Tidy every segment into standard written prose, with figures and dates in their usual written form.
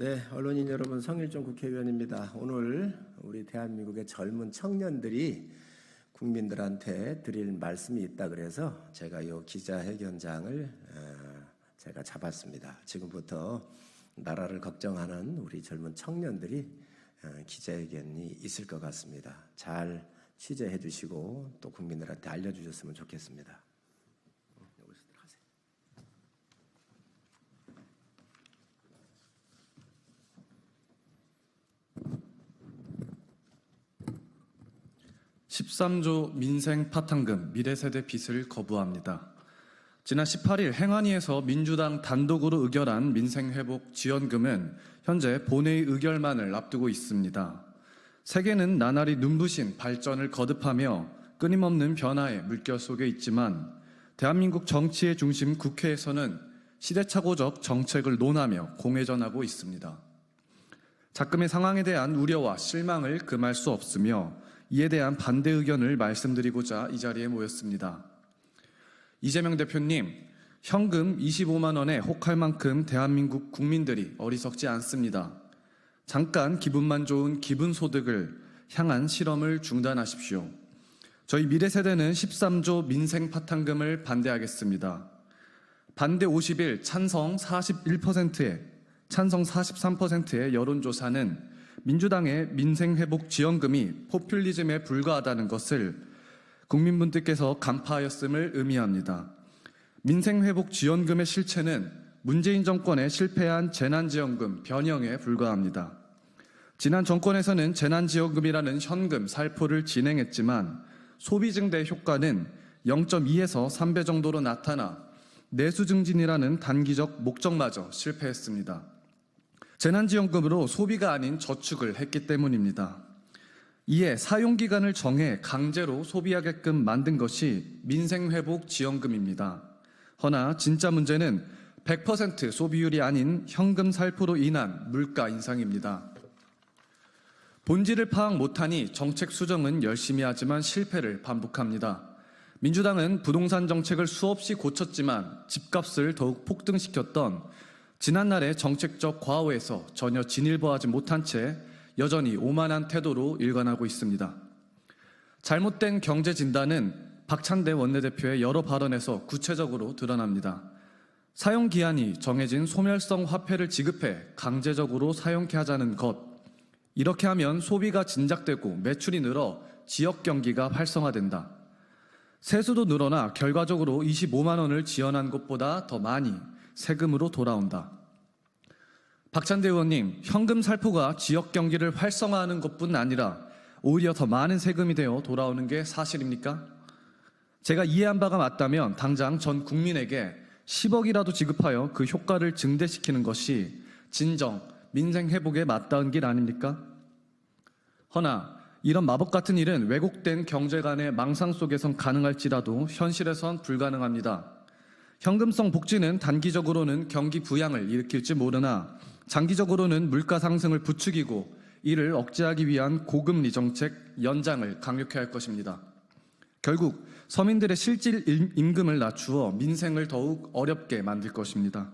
네, 언론인 여러분, 성일종 국회의원입니다. 오늘 우리 대한민국의 젊은 청년들이 국민들한테 드릴 말씀이 있다 그래서 제가 이 기자회견장을 제가 잡았습니다. 지금부터 나라를 걱정하는 우리 젊은 청년들이 기자회견이 있을 것 같습니다. 잘 취재해 주시고 또 국민들한테 알려주셨으면 좋겠습니다. 13조 민생 파탄금 미래세대 빚을 거부합니다. 지난 18일 행안위에서 민주당 단독으로 의결한 민생회복 지원금은 현재 본회의 의결만을 앞두고 있습니다. 세계는 나날이 눈부신 발전을 거듭하며 끊임없는 변화의 물결 속에 있지만 대한민국 정치의 중심 국회에서는 시대착오적 정책을 논하며 공회전하고 있습니다. 작금의 상황에 대한 우려와 실망을 금할 수 없으며 이에 대한 반대 의견을 말씀드리고자 이 자리에 모였습니다. 이재명 대표님, 현금 25만 원에 혹할 만큼 대한민국 국민들이 어리석지 않습니다. 잠깐 기분만 좋은 기분소득을 향한 실험을 중단하십시오. 저희 미래세대는 13조 민생 파탄금을 반대하겠습니다. 반대 50일, 찬성 43%의 여론조사는 민주당의 민생회복 지원금이 포퓰리즘에 불과하다는 것을 국민분들께서 간파하였음을 의미합니다. 민생회복 지원금의 실체는 문재인 정권의 실패한 재난지원금 변형에 불과합니다. 지난 정권에서는 재난지원금이라는 현금 살포를 진행했지만 소비 증대 효과는 0.2에서 3배 정도로 나타나 내수 증진이라는 단기적 목적마저 실패했습니다. 재난지원금으로 소비가 아닌 저축을 했기 때문입니다. 이에 사용기간을 정해 강제로 소비하게끔 만든 것이 민생회복 지원금입니다. 허나 진짜 문제는 100% 소비율이 아닌 현금 살포로 인한 물가 인상입니다. 본질을 파악 못하니 정책 수정은 열심히 하지만 실패를 반복합니다. 민주당은 부동산 정책을 수없이 고쳤지만 집값을 더욱 폭등시켰던 지난날의 정책적 과오에서 전혀 진일보하지 못한 채 여전히 오만한 태도로 일관하고 있습니다. 잘못된 경제 진단은 박찬대 원내대표의 여러 발언에서 구체적으로 드러납니다. 사용기한이 정해진 소멸성 화폐를 지급해 강제적으로 사용케 하자는 것. 이렇게 하면 소비가 진작되고 매출이 늘어 지역 경기가 활성화된다. 세수도 늘어나 결과적으로 25만 원을 지원한 것보다 더 많이 세금으로 돌아온다. 박찬대 의원님, 현금 살포가 지역 경기를 활성화하는 것뿐 아니라 오히려 더 많은 세금이 되어 돌아오는 게 사실입니까? 제가 이해한 바가 맞다면 당장 전 국민에게 10억이라도 지급하여 그 효과를 증대시키는 것이 진정 민생 회복에 맞닿은 길 아닙니까? 허나 이런 마법 같은 일은 왜곡된 경제관의 망상 속에선 가능할지라도 현실에선 불가능합니다. 현금성 복지는 단기적으로는 경기 부양을 일으킬지 모르나 장기적으로는 물가 상승을 부추기고 이를 억제하기 위한 고금리 정책 연장을 강력해야 할 것입니다. 결국 서민들의 실질 임금을 낮추어 민생을 더욱 어렵게 만들 것입니다.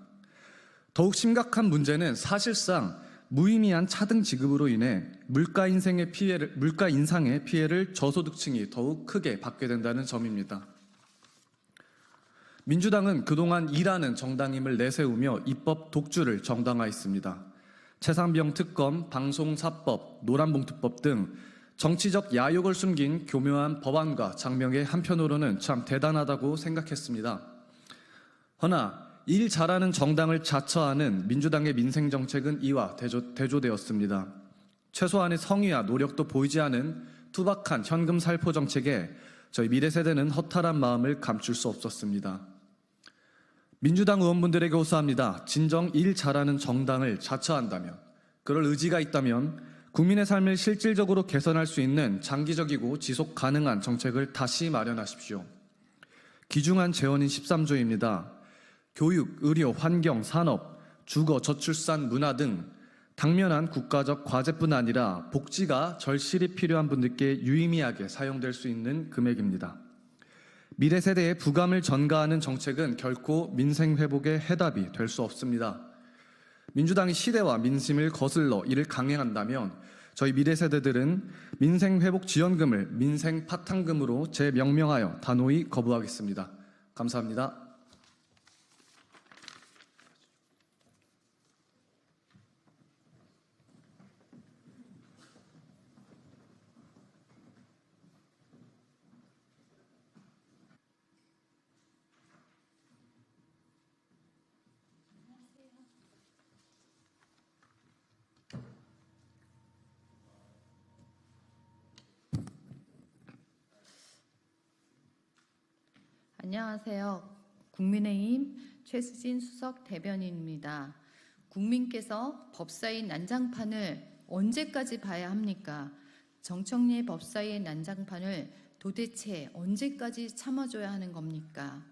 더욱 심각한 문제는 사실상 무의미한 차등 지급으로 인해 물가 인상의 피해를 저소득층이 더욱 크게 받게 된다는 점입니다. 민주당은 그동안 일하는 정당임을 내세우며 입법 독주를 정당화했습니다. 최상병 특검, 방송사법, 노란봉투법 등 정치적 야욕을 숨긴 교묘한 법안과 장면의 한편으로는 참 대단하다고 생각했습니다. 허나 일 잘하는 정당을 자처하는 민주당의 민생정책은 이와 대조되었습니다. 최소한의 성의와 노력도 보이지 않은 투박한 현금 살포 정책에 저희 미래세대는 허탈한 마음을 감출 수 없었습니다. 민주당 의원분들에게 호소합니다. 진정 일 잘하는 정당을 자처한다면, 그럴 의지가 있다면 국민의 삶을 실질적으로 개선할 수 있는 장기적이고 지속 가능한 정책을 다시 마련하십시오. 귀중한 재원인 13조입니다. 교육, 의료, 환경, 산업, 주거, 저출산, 문화 등 당면한 국가적 과제뿐 아니라 복지가 절실히 필요한 분들께 유의미하게 사용될 수 있는 금액입니다. 미래 세대의 부감을 전가하는 정책은 결코 민생 회복의 해답이 될 수 없습니다. 민주당이 시대와 민심을 거슬러 이를 강행한다면 저희 미래 세대들은 민생회복지원금을 민생파탄금으로 재명명하여 단호히 거부하겠습니다. 감사합니다. 안녕하세요. 국민의힘 최수진 수석 대변인입니다. 국민께서 법사위 난장판을 언제까지 봐야 합니까? 정청래 법사위의 난장판을 도대체 언제까지 참아줘야 하는 겁니까?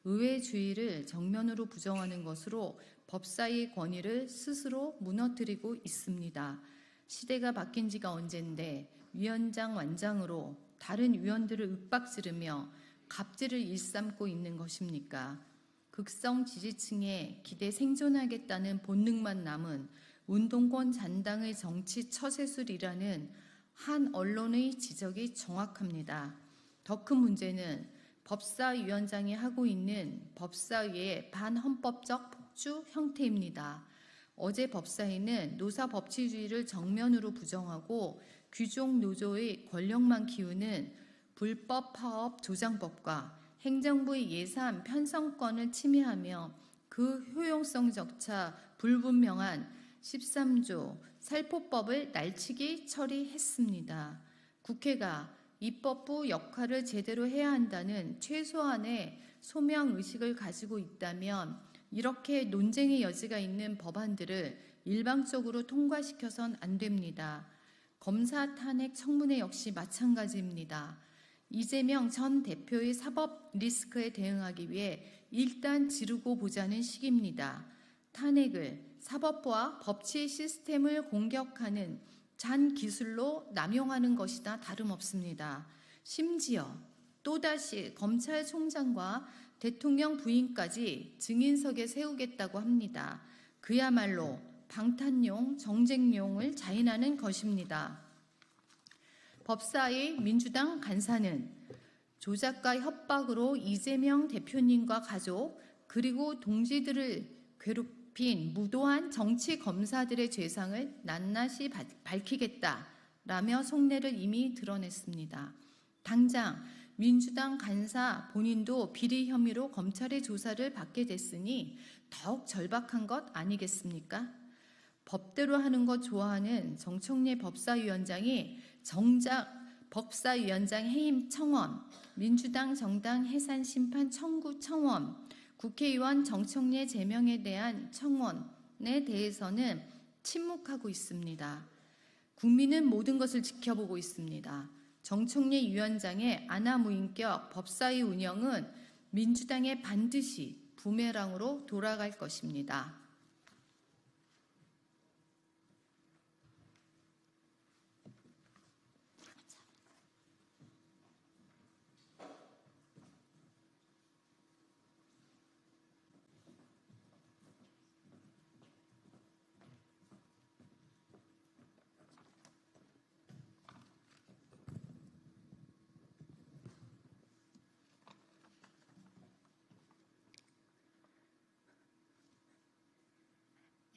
의회 주의를 정면으로 부정하는 것으로 법사위의 권위를 스스로 무너뜨리고 있습니다. 시대가 바뀐 지가 언젠데 위원장 완장으로 다른 위원들을 윽박지르며 갑질을 일삼고 있는 것입니까? 극성 지지층의 기대 생존하겠다는 본능만 남은 운동권 잔당의 정치 처세술이라는 한 언론의 지적이 정확합니다. 더 큰 문제는 법사위원장이 하고 있는 법사위의 반헌법적 폭주 형태입니다. 어제 법사위는 노사법치주의를 정면으로 부정하고 귀족 노조의 권력만 키우는 불법 파업 조장법과 행정부의 예산 편성권을 침해하며 그 효용성조차 불분명한 13조 살포법을 날치기 처리했습니다. 국회가 입법부 역할을 제대로 해야 한다는 최소한의 소명의식을 가지고 있다면 이렇게 논쟁의 여지가 있는 법안들을 일방적으로 통과시켜선 안 됩니다. 검사 탄핵 청문회 역시 마찬가지입니다. 이재명 전 대표의 사법 리스크에 대응하기 위해 일단 지르고 보자는 시기입니다. 탄핵을 사법부와 법치 시스템을 공격하는 잔 기술로 남용하는 것이나 다름없습니다. 심지어 또다시 검찰총장과 대통령 부인까지 증인석에 세우겠다고 합니다. 그야말로 방탄용, 정쟁용을 자인하는 것입니다. 법사위 민주당 간사는 조작과 협박으로 이재명 대표님과 가족 그리고 동지들을 괴롭힌 무도한 정치 검사들의 죄상을 낱낱이 밝히겠다라며 속내를 이미 드러냈습니다. 당장 민주당 간사 본인도 비리 혐의로 검찰의 조사를 받게 됐으니 더욱 절박한 것 아니겠습니까? 법대로 하는 것 좋아하는 정청래 법사위원장이 정작 법사위원장 해임 청원, 민주당 정당 해산 심판 청구 청원, 국회의원 정청래 제명에 대한 청원에 대해서는 침묵하고 있습니다. 국민은 모든 것을 지켜보고 있습니다. 정청래 위원장의 아나무인격 법사위 운영은 민주당에 반드시 부메랑으로 돌아갈 것입니다.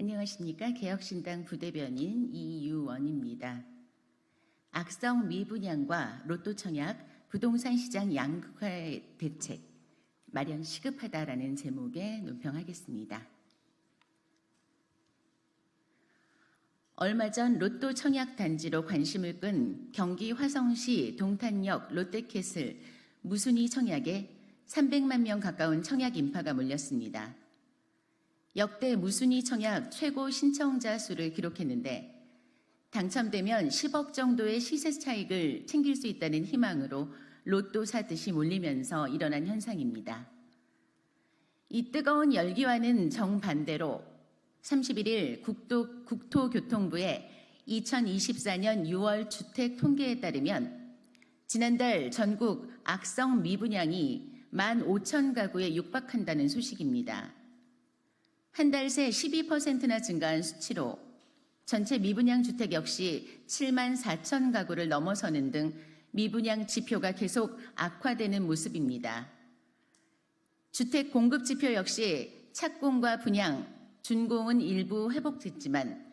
안녕하십니까. 개혁신당 부대변인 이유원입니다. 악성 미분양과 로또 청약, 부동산 시장 양극화의 대책 마련 시급하다라는 제목의 논평하겠습니다. 얼마 전 로또 청약 단지로 관심을 끈 경기 화성시 동탄역 롯데캐슬 무순위 청약에 300만 명 가까운 청약 인파가 몰렸습니다. 역대 무순위 청약 최고 신청자 수를 기록했는데 당첨되면 10억 정도의 시세 차익을 챙길 수 있다는 희망으로 로또 사듯이 몰리면서 일어난 현상입니다. 이 뜨거운 열기와는 정반대로 31일 국토교통부의 2024년 6월 주택 통계에 따르면 지난달 전국 악성 미분양이 15,000가구에 육박한다는 소식입니다. 한 달 새 12%나 증가한 수치로 전체 미분양 주택 역시 7만 4천 가구를 넘어서는 등 미분양 지표가 계속 악화되는 모습입니다. 주택 공급 지표 역시 착공과 분양, 준공은 일부 회복됐지만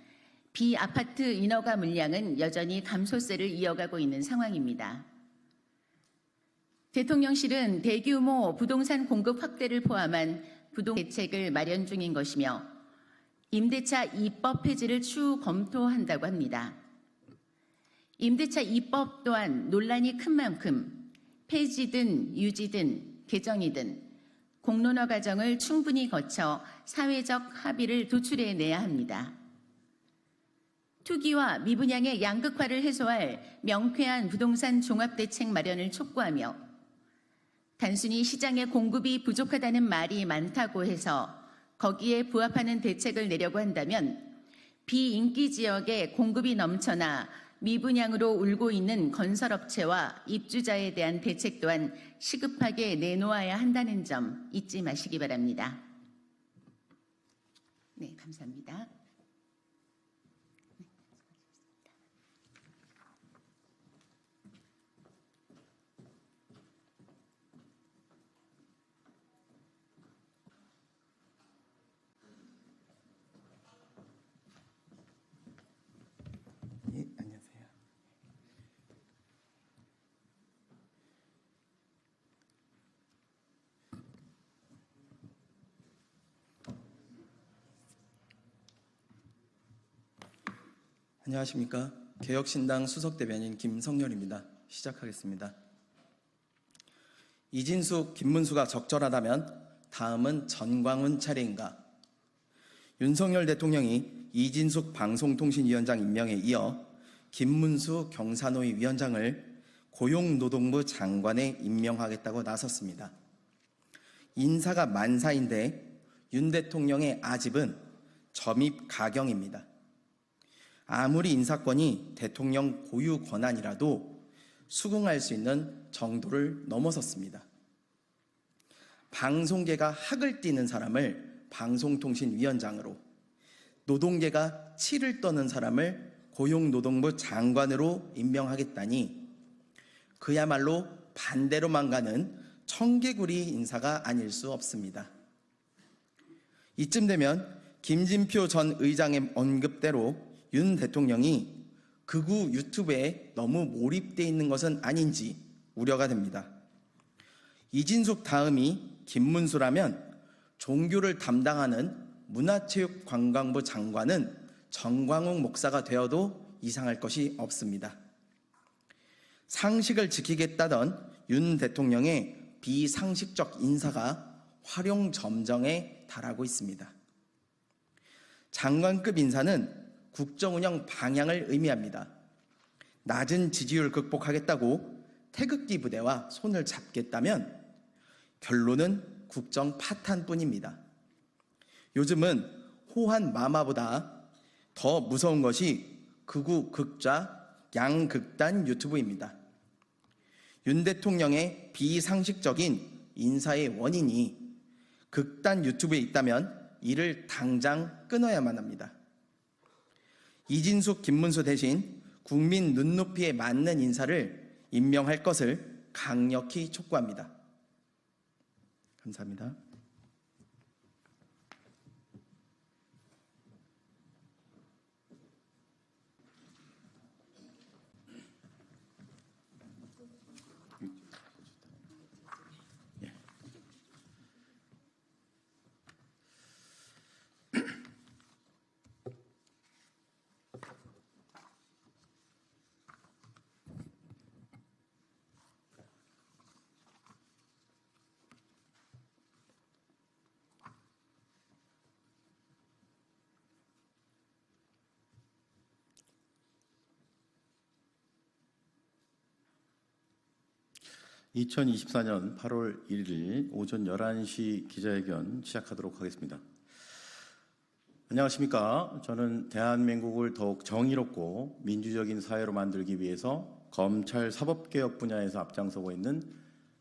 비아파트 인허가 물량은 여전히 감소세를 이어가고 있는 상황입니다. 대통령실은 대규모 부동산 공급 확대를 포함한 부동 대책을 마련 중인 것이며 임대차 2법 폐지를 추후 검토한다고 합니다. 임대차 2법 또한 논란이 큰 만큼 폐지든 유지든 개정이든 공론화 과정을 충분히 거쳐 사회적 합의를 도출해내야 합니다. 투기와 미분양의 양극화를 해소할 명쾌한 부동산 종합대책 마련을 촉구하며 단순히 시장의 공급이 부족하다는 말이 많다고 해서 거기에 부합하는 대책을 내려고 한다면 비인기 지역에 공급이 넘쳐나 미분양으로 울고 있는 건설업체와 입주자에 대한 대책 또한 시급하게 내놓아야 한다는 점 잊지 마시기 바랍니다. 네, 감사합니다. 예, 안녕하세요. 안녕하십니까. 개혁신당 수석대변인 김성렬입니다. 시작하겠습니다. 이진숙, 김문수가 적절하다면 다음은 전광훈 차례인가? 윤석열 대통령이 이진숙 방송통신위원장 임명에 이어 김문수 경사노위 위원장을 고용노동부 장관에 임명하겠다고 나섰습니다. 인사가 만사인데 윤 대통령의 아집은 점입 가경입니다. 아무리 인사권이 대통령 고유 권한이라도 수긍할 수 있는 정도를 넘어섰습니다. 방송계가 학을 띠는 사람을 방송통신위원장으로, 노동계가 치를 떠는 사람을 고용노동부 장관으로 임명하겠다니 그야말로 반대로만 가는 청개구리 인사가 아닐 수 없습니다. 이쯤 되면 김진표 전 의장의 언급대로 윤 대통령이 극우 유튜브에 너무 몰입돼 있는 것은 아닌지 우려가 됩니다. 이진숙 다음이 김문수라면 종교를 담당하는 문화체육관광부 장관은 정광욱 목사가 되어도 이상할 것이 없습니다. 상식을 지키겠다던 윤 대통령의 비상식적 인사가 활용점정에 달하고 있습니다. 장관급 인사는 국정운영 방향을 의미합니다. 낮은 지지율 극복하겠다고 태극기 부대와 손을 잡겠다면 결론은 국정 파탄뿐입니다. 요즘은 호환 마마보다 더 무서운 것이 극우 극좌 양극단 유튜브입니다. 윤 대통령의 비상식적인 인사의 원인이 극단 유튜브에 있다면 이를 당장 끊어야만 합니다. 이진숙, 김문수 대신 국민 눈높이에 맞는 인사를 임명할 것을 강력히 촉구합니다. 감사합니다. (2024년 8월 1일) 오전 11시 기자회견 시작하도록 하겠습니다. 안녕하십니까. 저는 대한민국을 더욱 정의롭고 민주적인 사회로 만들기 위해서 검찰 사법개혁 분야에서 앞장서고 있는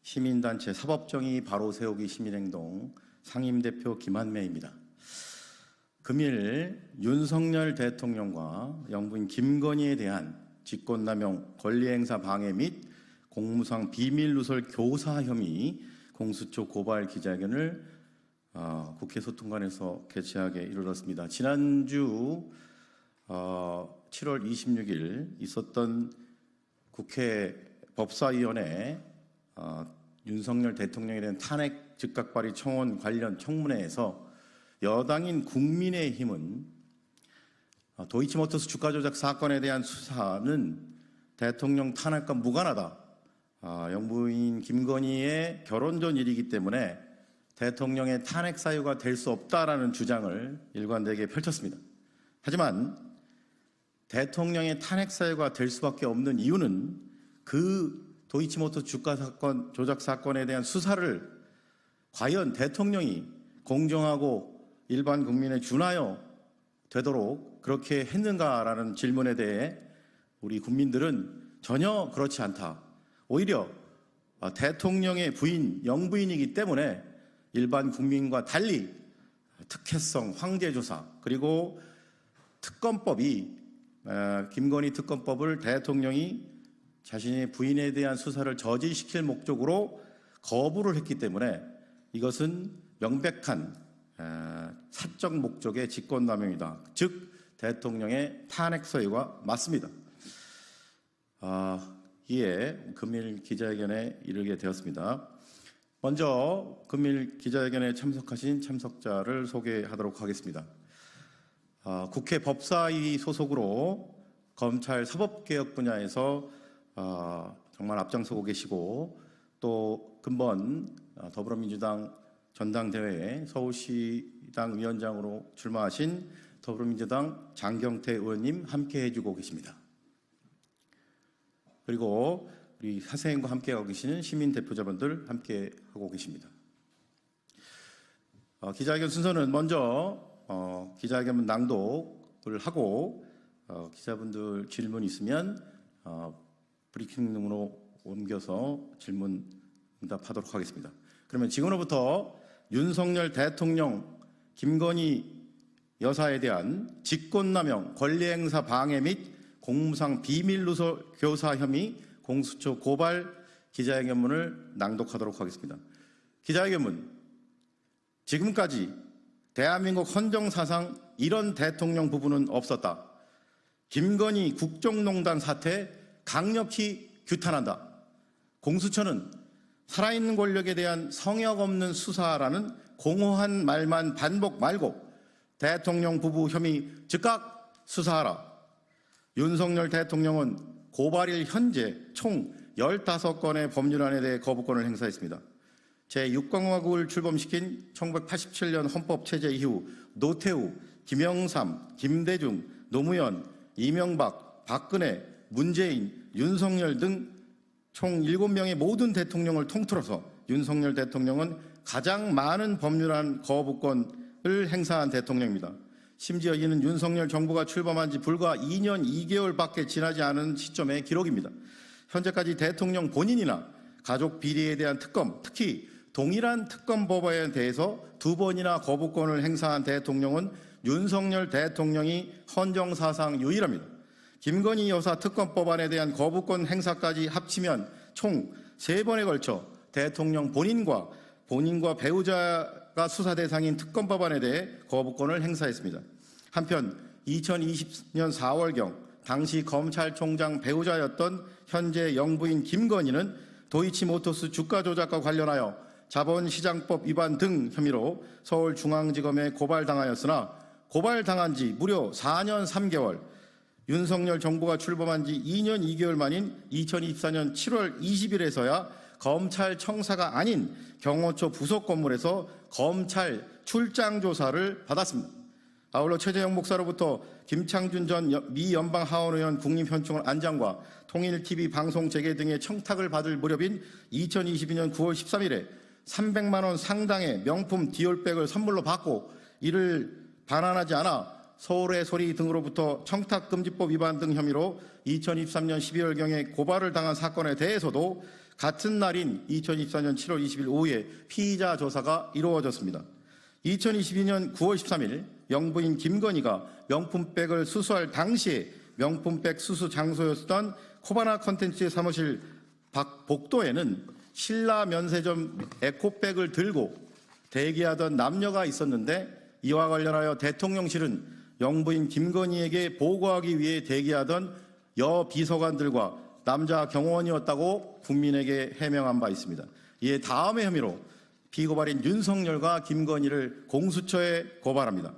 시민단체 사법정의 바로 세우기 시민행동 상임대표 김한매입니다. 금일 윤석열 대통령과 영부인 김건희에 대한 직권남용, 권리행사 방해 및 공무상 비밀누설 교사 혐의 공수처 고발 기자회견을 국회 소통관에서 개최하게 이르렀습니다. 지난주 7월 26일 있었던 국회 법사위원회 윤석열 대통령에 대한 탄핵 즉각 발의 청원 관련 청문회에서 여당인 국민의힘은 도이치모터스 주가 조작 사건에 대한 수사는 대통령 탄핵과 무관하다. 영부인 김건희의 결혼 전 일이기 때문에 대통령의 탄핵 사유가 될 수 없다라는 주장을 일관되게 펼쳤습니다. 하지만 대통령의 탄핵 사유가 될 수밖에 없는 이유는 그 도이치모터스 주가 사건 조작 사건에 대한 수사를 과연 대통령이 공정하고 일반 국민에 준하여 되도록 그렇게 했는가라는 질문에 대해 우리 국민들은 전혀 그렇지 않다. 오히려 대통령의 부인, 영부인이기 때문에 일반 국민과 달리 특혜성, 황제조사 그리고 특검법이 김건희 특검법을 대통령이 자신의 부인에 대한 수사를 저지시킬 목적으로 거부를 했기 때문에 이것은 명백한 사적 목적의 직권남용이다. 즉 대통령의 탄핵 사유가 맞습니다. 이에 금일 기자회견에 이르게 되었습니다. 먼저 금일 기자회견에 참석하신 참석자를 소개하도록 하겠습니다. 국회 법사위 소속으로 검찰 사법개혁 분야에서 정말 앞장서고 계시고 또 근본 더불어민주당 전당대회에 서울시당 위원장으로 출마하신 더불어민주당 장경태 의원님 함께 해주고 계십니다. 그리고 우리 사생과 함께하고 계시는 시민 대표자분들 함께 하고 계십니다. 기자회견 순서는 먼저 기자회견 낭독을 하고 기자분들 질문 있으면 브리핑룸으로 옮겨서 질문 응답하도록 하겠습니다. 그러면 지금으로부터 윤석열 대통령, 김건희 여사에 대한 직권남용, 권리행사 방해 및 공무상 비밀누설 교사 혐의 공수처 고발 기자회견문을 낭독하도록 하겠습니다. 기자회견문. 지금까지 대한민국 헌정사상 이런 대통령 부부는 없었다. 김건희 국정농단 사태 강력히 규탄한다. 공수처는 살아있는 권력에 대한 성역 없는 수사라는 공허한 말만 반복 말고 대통령 부부 혐의 즉각 수사하라. 윤석열 대통령은 고발일 현재 총 15건의 법률안에 대해 거부권을 행사했습니다. 제6공화국을 출범시킨 1987년 헌법체제 이후 노태우, 김영삼, 김대중, 노무현, 이명박, 박근혜, 문재인, 윤석열 등 총 7명의 모든 대통령을 통틀어서 윤석열 대통령은 가장 많은 법률안 거부권을 행사한 대통령입니다. 심지어 이는 윤석열 정부가 출범한 지 불과 2년 2개월밖에 지나지 않은 시점의 기록입니다. 현재까지 대통령 본인이나 가족 비리에 대한 특검, 특히 동일한 특검 법안에 대해서 2번이나 거부권을 행사한 대통령은 윤석열 대통령이 헌정사상 유일합니다. 김건희 여사 특검 법안에 대한 거부권 행사까지 합치면 총 3번에 걸쳐 대통령 본인과 배우자가 수사 대상인 특검 법안에 대해 거부권을 행사했습니다. 한편 2020년 4월경 당시 검찰총장 배우자였던 현재 영부인 김건희는 도이치모터스 주가 조작과 관련하여 자본시장법 위반 등 혐의로 서울중앙지검에 고발당하였으나 고발당한 지 무려 4년 3개월, 윤석열 정부가 출범한 지 2년 2개월 만인 2024년 7월 20일에서야 검찰 청사가 아닌 경호처 부속 건물에서 검찰 출장 조사를 받았습니다. 아울러 최재형 목사로부터 김창준 전 미 연방 하원 의원 국립현충원 안장과 통일TV 방송 재개 등의 청탁을 받을 무렵인 2022년 9월 13일에 300만 원 상당의 명품 디올백을 선물로 받고 이를 반환하지 않아 서울의 소리 등으로부터 청탁금지법 위반 등 혐의로 2023년 12월경에 고발을 당한 사건에 대해서도 같은 날인 2024년 7월 20일 오후에 피의자 조사가 이루어졌습니다. 2022년 9월 13일 영부인 김건희가 명품백을 수수할 당시에 명품백 수수 장소였던 코바나 컨텐츠의 사무실 밖 복도에는 신라 면세점 에코백을 들고 대기하던 남녀가 있었는데, 이와 관련하여 대통령실은 영부인 김건희에게 보고하기 위해 대기하던 여 비서관들과 남자 경호원이었다고 국민에게 해명한 바 있습니다. 이에 다음의 혐의로 피고발인 윤석열과 김건희를 공수처에 고발합니다.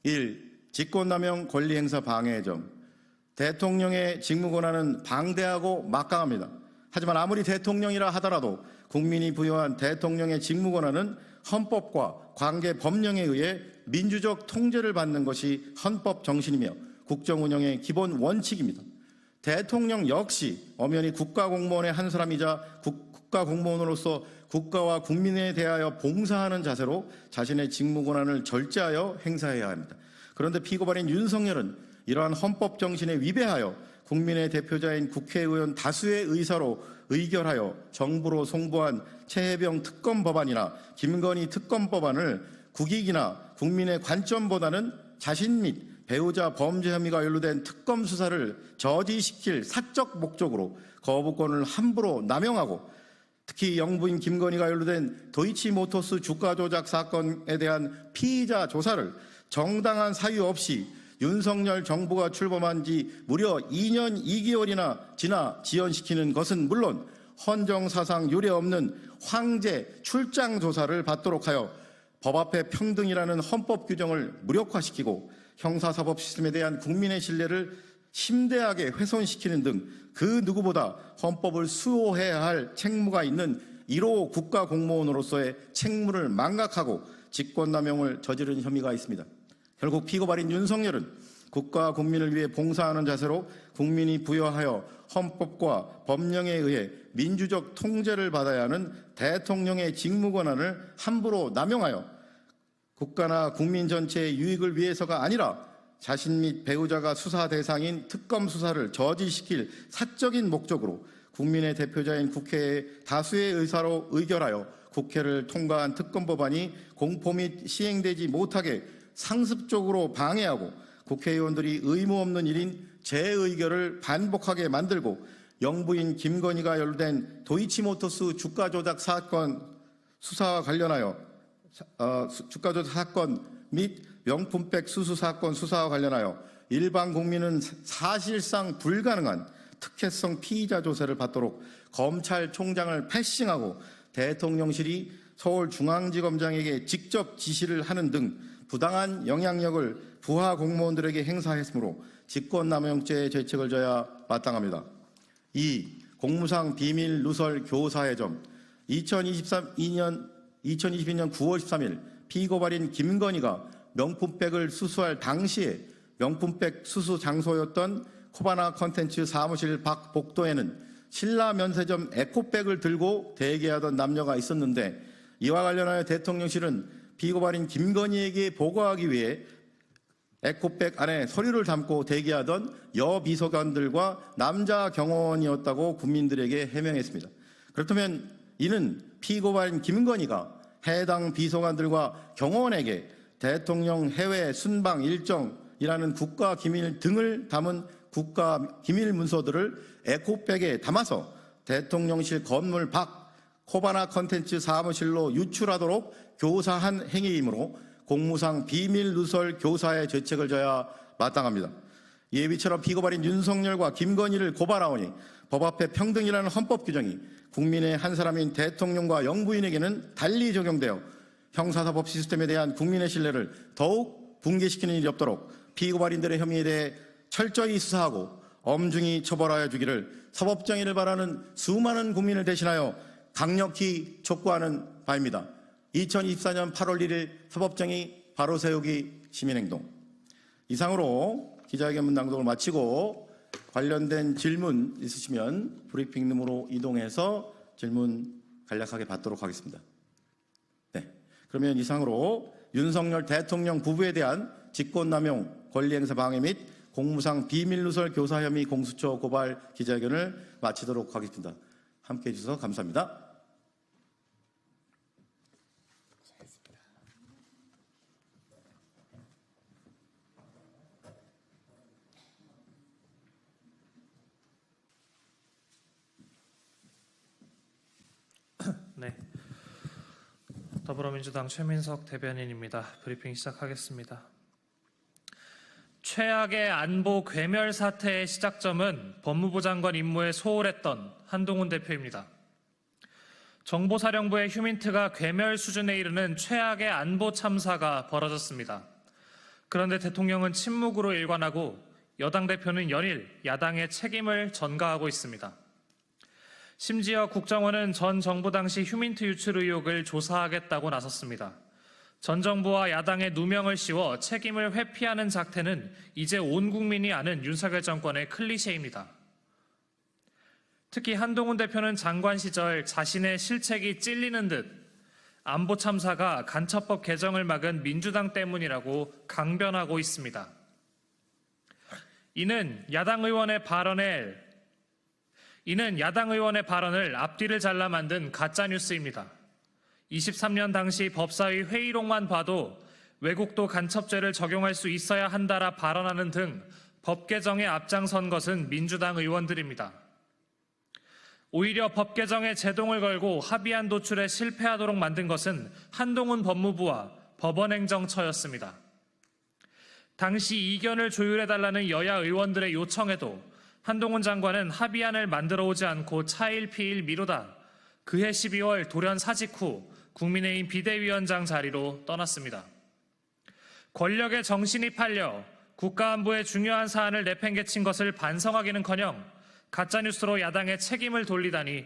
1. 직권남용 권리행사 방해 점. 대통령의 직무권한은 방대하고 막강합니다. 하지만 아무리 대통령이라 하더라도 국민이 부여한 대통령의 직무권한은 헌법과 관계 법령에 의해 민주적 통제를 받는 것이 헌법 정신이며 국정운영의 기본 원칙입니다. 대통령 역시 엄연히 국가공무원의 한 사람이자 국가공무원으로서 국가와 국민에 대하여 봉사하는 자세로 자신의 직무권한을 절제하여 행사해야 합니다. 그런데 피고발인 윤석열은 이러한 헌법 정신에 위배하여 국민의 대표자인 국회의원 다수의 의사로 의결하여 정부로 송부한 최혜병 특검 법안이나 김건희 특검 법안을 국익이나 국민의 관점보다는 자신 및 배우자 범죄 혐의가 연루된 특검 수사를 저지시킬 사적 목적으로 거부권을 함부로 남용하고, 특히 영부인 김건희가 연루된 도이치모터스 주가 조작 사건에 대한 피의자 조사를 정당한 사유 없이 윤석열 정부가 출범한 지 무려 2년 2개월이나 지나 지연시키는 것은 물론 헌정사상 유례없는 황제 출장 조사를 받도록 하여 법 앞에 평등이라는 헌법 규정을 무력화시키고 형사사법 시스템에 대한 국민의 신뢰를 심대하게 훼손시키는 등 그 누구보다 헌법을 수호해야 할 책무가 있는 1호 국가공무원으로서의 책무를 망각하고 직권남용을 저지른 혐의가 있습니다. 결국 피고발인 윤석열은 국가 국민을 위해 봉사하는 자세로 국민이 부여하여 헌법과 법령에 의해 민주적 통제를 받아야 하는 대통령의 직무권한을 함부로 남용하여 국가나 국민 전체의 유익을 위해서가 아니라 자신 및 배우자가 수사 대상인 특검 수사를 저지시킬 사적인 목적으로 국민의 대표자인 국회의 다수의 의사로 의결하여 국회를 통과한 특검 법안이 공포 및 시행되지 못하게 상습적으로 방해하고 국회의원들이 의무 없는 일인 재의결을 반복하게 만들고 영부인 김건희가 연루된 도이치모터스 주가 조작 사건 수사와 관련하여 주가 조작 사건 및 명품백 수수 사건 수사와 관련하여 일반 국민은 사실상 불가능한 특혜성 피의자 조사를 받도록 검찰총장을 패싱하고 대통령실이 서울중앙지검장에게 직접 지시를 하는 등 부당한 영향력을 부하 공무원들에게 행사했으므로 직권남용죄의 죄책을 져야 마땅합니다. 2. 공무상 비밀 누설 교사의 점. 2022년 9월 13일 피고발인 김건희가 명품백을 수수할 당시에 명품백 수수 장소였던 코바나 컨텐츠 사무실 밖 복도에는 신라 면세점 에코백을 들고 대기하던 남녀가 있었는데, 이와 관련하여 대통령실은 피고발인 김건희에게 보고하기 위해 에코백 안에 서류를 담고 대기하던 여 비서관들과 남자 경호원이었다고 국민들에게 해명했습니다. 그렇다면 이는 피고발인 김건희가 해당 비서관들과 경호원에게 대통령 해외 순방 일정이라는 국가 기밀 등을 담은 국가 기밀 문서들을 에코백에 담아서 대통령실 건물 밖 코바나 컨텐츠 사무실로 유출하도록 교사한 행위이므로 공무상 비밀 누설 교사의 죄책을 져야 마땅합니다. 예비처럼 피고발인 윤석열과 김건희를 고발하오니 법 앞에 평등이라는 헌법 규정이 국민의 한 사람인 대통령과 영부인에게는 달리 적용되어 형사사법 시스템에 대한 국민의 신뢰를 더욱 붕괴시키는 일이 없도록 피고발인들의 혐의에 대해 철저히 수사하고 엄중히 처벌하여 주기를 사법정의를 바라는 수많은 국민을 대신하여 강력히 촉구하는 바입니다. 2024년 8월 1일 사법정의 바로 세우기 시민행동. 이상으로 기자회견문 낭독을 마치고 관련된 질문 있으시면 브리핑룸으로 이동해서 질문 간략하게 받도록 하겠습니다. 네, 그러면 이상으로 윤석열 대통령 부부에 대한 직권남용, 권리행사 방해 및 공무상 비밀누설 교사 혐의 공수처 고발 기자회견을 마치도록 하겠습니다. 함께해 주셔서 감사합니다. 네. 더불어민주당 최민석 대변인입니다. 브리핑 시작하겠습니다. 최악의 안보 괴멸 사태의 시작점은 법무부 장관 임무에 소홀했던 한동훈 대표입니다. 정보사령부의 휴민트가 괴멸 수준에 이르는 최악의 안보 참사가 벌어졌습니다. 그런데 대통령은 침묵으로 일관하고 여당 대표는 연일 야당의 책임을 전가하고 있습니다. 심지어 국정원은 전 정부 당시 휴민트 유출 의혹을 조사하겠다고 나섰습니다. 전 정부와 야당의 누명을 씌워 책임을 회피하는 작태는 이제 온 국민이 아는 윤석열 정권의 클리셰입니다. 특히 한동훈 대표는 장관 시절 자신의 실책이 찔리는 듯 안보 참사가 간첩법 개정을 막은 민주당 때문이라고 강변하고 있습니다. 이는 야당 의원의 발언을 앞뒤를 잘라 만든 가짜뉴스입니다. 23년 당시 법사위 회의록만 봐도 외국도 간첩죄를 적용할 수 있어야 한다라 발언하는 등 법 개정에 앞장선 것은 민주당 의원들입니다. 오히려 법 개정에 제동을 걸고 합의안 도출에 실패하도록 만든 것은 한동훈 법무부와 법원행정처였습니다. 당시 이견을 조율해달라는 여야 의원들의 요청에도 한동훈 장관은 합의안을 만들어 오지 않고 차일피일 미루다 그해 12월 돌연 사직 후 국민의힘 비대위원장 자리로 떠났습니다. 권력의 정신이 팔려 국가안보의 중요한 사안을 내팽개친 것을 반성하기는커녕 가짜뉴스로 야당의 책임을 돌리다니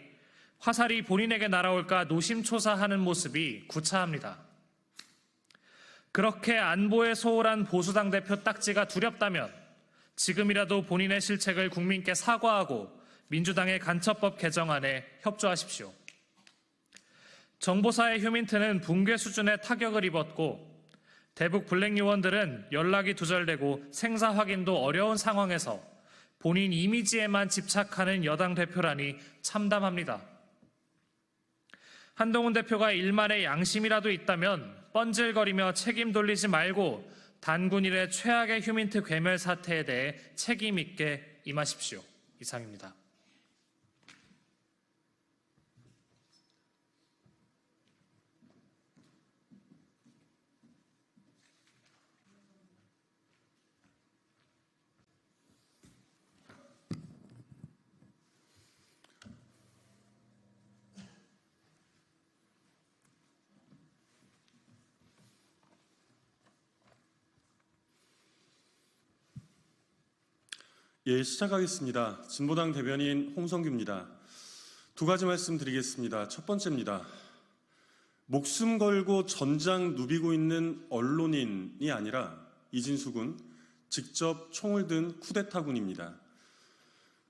화살이 본인에게 날아올까 노심초사하는 모습이 구차합니다. 그렇게 안보에 소홀한 보수당 대표 딱지가 두렵다면 지금이라도 본인의 실책을 국민께 사과하고 민주당의 간첩법 개정안에 협조하십시오. 정보사의 휴민트는 붕괴 수준의 타격을 입었고 대북 블랙 요원들은 연락이 두절되고 생사 확인도 어려운 상황에서 본인 이미지에만 집착하는 여당 대표라니 참담합니다. 한동훈 대표가 일말의 양심이라도 있다면 뻔질거리며 책임 돌리지 말고 단군 이래 최악의 휴민트 괴멸 사태에 대해 책임 있게 임하십시오. 이상입니다. 예, 시작하겠습니다. 진보당 대변인 홍성규입니다. 두 가지 말씀드리겠습니다. 첫 번째입니다. 목숨 걸고 전장 누비고 있는 언론인이 아니라 이진숙은 직접 총을 든 쿠데타군입니다.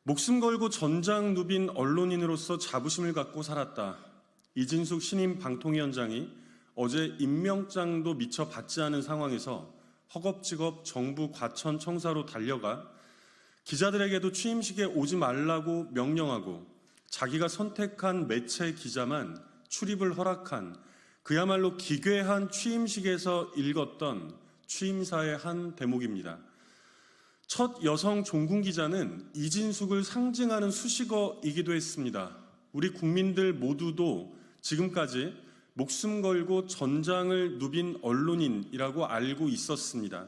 목숨 걸고 전장 누빈 언론인으로서 자부심을 갖고 살았다. 이진숙 신임 방통위원장이 어제 임명장도 미처 받지 않은 상황에서 허겁지겁 정부 과천청사로 달려가 기자들에게도 취임식에 오지 말라고 명령하고 자기가 선택한 매체 기자만 출입을 허락한 그야말로 기괴한 취임식에서 읽었던 취임사의 한 대목입니다. 첫 여성 종군 기자는 이진숙을 상징하는 수식어이기도 했습니다. 우리 국민들 모두도 지금까지 목숨 걸고 전장을 누빈 언론인이라고 알고 있었습니다.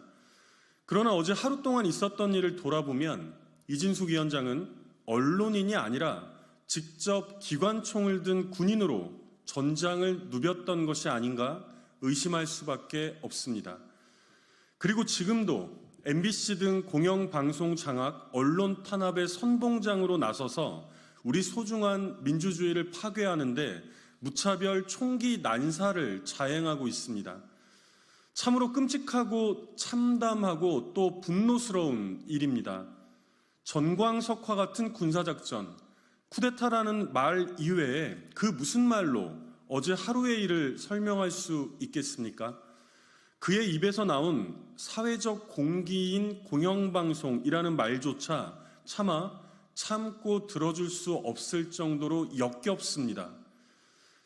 그러나 어제 하루 동안 있었던 일을 돌아보면 이진숙 위원장은 언론인이 아니라 직접 기관총을 든 군인으로 전장을 누볐던 것이 아닌가 의심할 수밖에 없습니다. 그리고 지금도 MBC 등 공영방송 장악, 언론 탄압의 선봉장으로 나서서 우리 소중한 민주주의를 파괴하는데 무차별 총기 난사를 자행하고 있습니다. 참으로 끔찍하고 참담하고 또 분노스러운 일입니다. 전광석화 같은 군사작전, 쿠데타라는 말 이외에 그 무슨 말로 어제 하루의 일을 설명할 수 있겠습니까? 그의 입에서 나온 사회적 공기인 공영방송이라는 말조차 차마 참고 들어줄 수 없을 정도로 역겹습니다.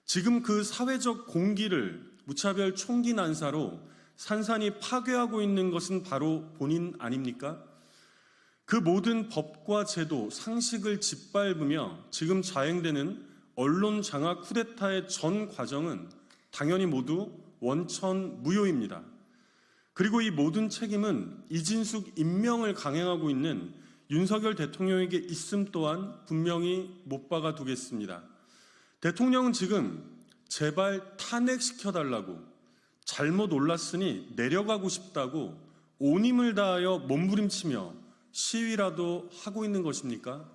지금 그 사회적 공기를 무차별 총기 난사로 산산이 파괴하고 있는 것은 바로 본인 아닙니까? 그 모든 법과 제도, 상식을 짓밟으며 지금 자행되는 언론 장악 쿠데타의 전 과정은 당연히 모두 원천 무효입니다. 그리고 이 모든 책임은 이진숙 임명을 강행하고 있는 윤석열 대통령에게 있음 또한 분명히 못 박아 두겠습니다. 대통령은 지금 제발 탄핵시켜달라고, 잘못 올랐으니 내려가고 싶다고 온 힘을 다하여 몸부림치며 시위라도 하고 있는 것입니까?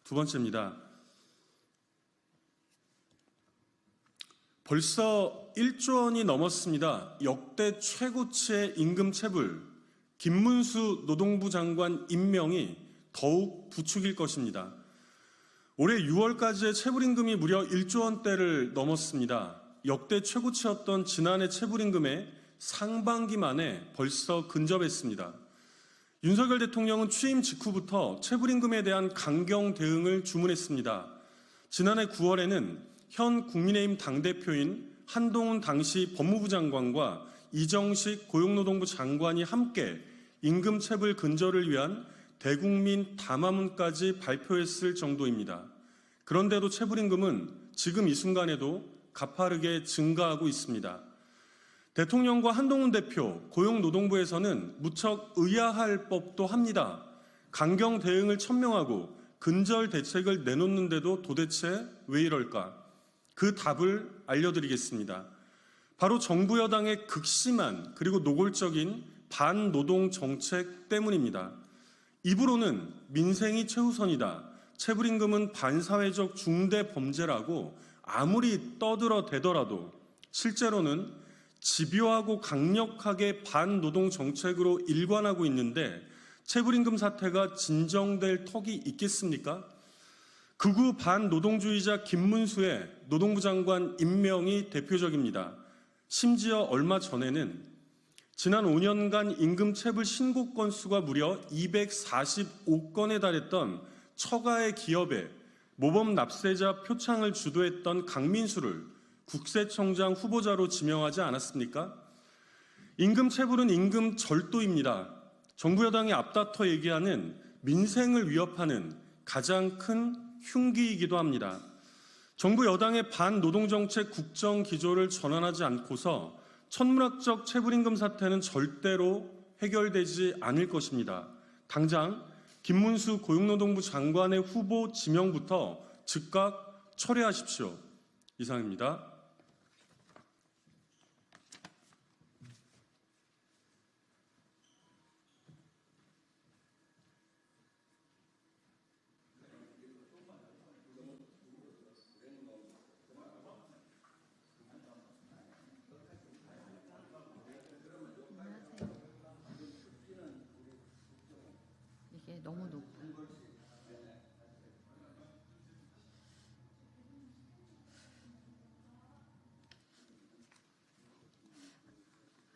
두 번째입니다. 벌써 1조 원이 넘었습니다. 역대 최고치의 임금 체불, 김문수 노동부 장관 임명이 더욱 부추길 것입니다. 올해 6월까지의 체불임금이 무려 1조 원대를 넘었습니다. 역대 최고치였던 지난해 체불임금의 상반기 만에 벌써 근접했습니다. 윤석열 대통령은 취임 직후부터 체불임금에 대한 강경 대응을 주문했습니다. 지난해 9월에는 현 국민의힘 당대표인 한동훈 당시 법무부 장관과 이정식 고용노동부 장관이 함께 임금 체불 근절을 위한 대국민 담화문까지 발표했을 정도입니다. 그런데도 체불임금은 지금 이 순간에도 가파르게 증가하고 있습니다. 대통령과 한동훈 대표, 고용노동부에서는 무척 의아할 법도 합니다. 강경 대응을 천명하고 근절 대책을 내놓는데도 도대체 왜 이럴까? 그 답을 알려드리겠습니다. 바로 정부 여당의 극심한 그리고 노골적인 반노동 정책 때문입니다. 입으로는 민생이 최우선이다, 체불임금은 반사회적 중대 범죄라고 아무리 떠들어대더라도 실제로는 집요하고 강력하게 반노동 정책으로 일관하고 있는데 체불임금 사태가 진정될 턱이 있겠습니까? 극우 반노동주의자 김문수의 노동부 장관 임명이 대표적입니다. 심지어 얼마 전에는 지난 5년간 임금 체불 신고 건수가 무려 245건에 달했던 처가의 기업에 모범 납세자 표창을 주도했던 강민수를 국세청장 후보자로 지명하지 않았습니까? 임금 체불은 임금 절도입니다. 정부 여당이 앞다퉈 얘기하는 민생을 위협하는 가장 큰 흉기이기도 합니다. 정부 여당의 반노동정책 국정 기조를 전환하지 않고서 천문학적 체불임금 사태는 절대로 해결되지 않을 것입니다. 당장 김문수 고용노동부 장관의 후보 지명부터 즉각 철회하십시오. 이상입니다. 이게 너무 높아.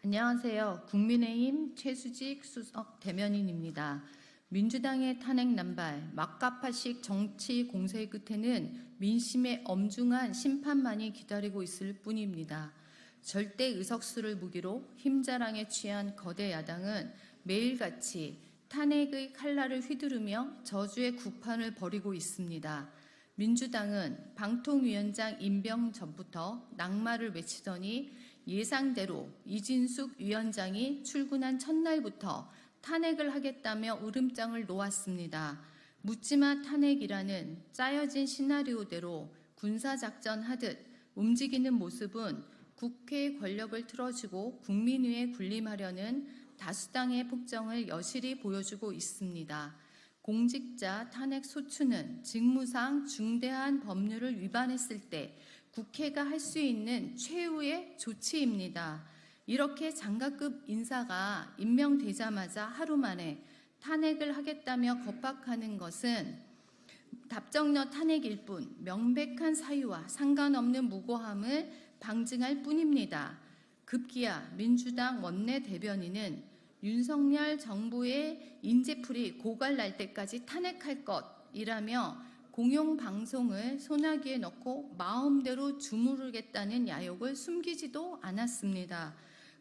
안녕하세요. 국민의힘 최수직 수석 대변인입니다. 민주당의 탄핵 남발, 막가파식 정치 공세 끝에는 민심의 엄중한 심판만이 기다리고 있을 뿐입니다. 절대 의석수를 무기로 힘자랑에 취한 거대 야당은 매일같이 탄핵의 칼날을 휘두르며 저주의 구판을 벌이고 있습니다. 민주당은 방통위원장 임명 전부터 낙마를 외치더니 예상대로 이진숙 위원장이 출근한 첫날부터 탄핵을 하겠다며 으름장을 놓았습니다. 묻지마 탄핵이라는 짜여진 시나리오대로 군사작전 하듯 움직이는 모습은 국회의 권력을 틀어주고 국민위에 군림하려는 다수당의 폭정을 여실히 보여주고 있습니다. 공직자 탄핵 소추는 직무상 중대한 법률을 위반했을 때 국회가 할 수 있는 최후의 조치입니다. 이렇게 장관급 인사가 임명되자마자 하루 만에 탄핵을 하겠다며 겁박하는 것은 답정너 탄핵일 뿐 명백한 사유와 상관없는 무고함을 방증할 뿐입니다. 급기야 민주당 원내대변인은 윤석열 정부의 인재풀이 고갈 날 때까지 탄핵할 것이라며 공영방송을 소나기에 넣고 마음대로 주무르겠다는 야욕을 숨기지도 않았습니다.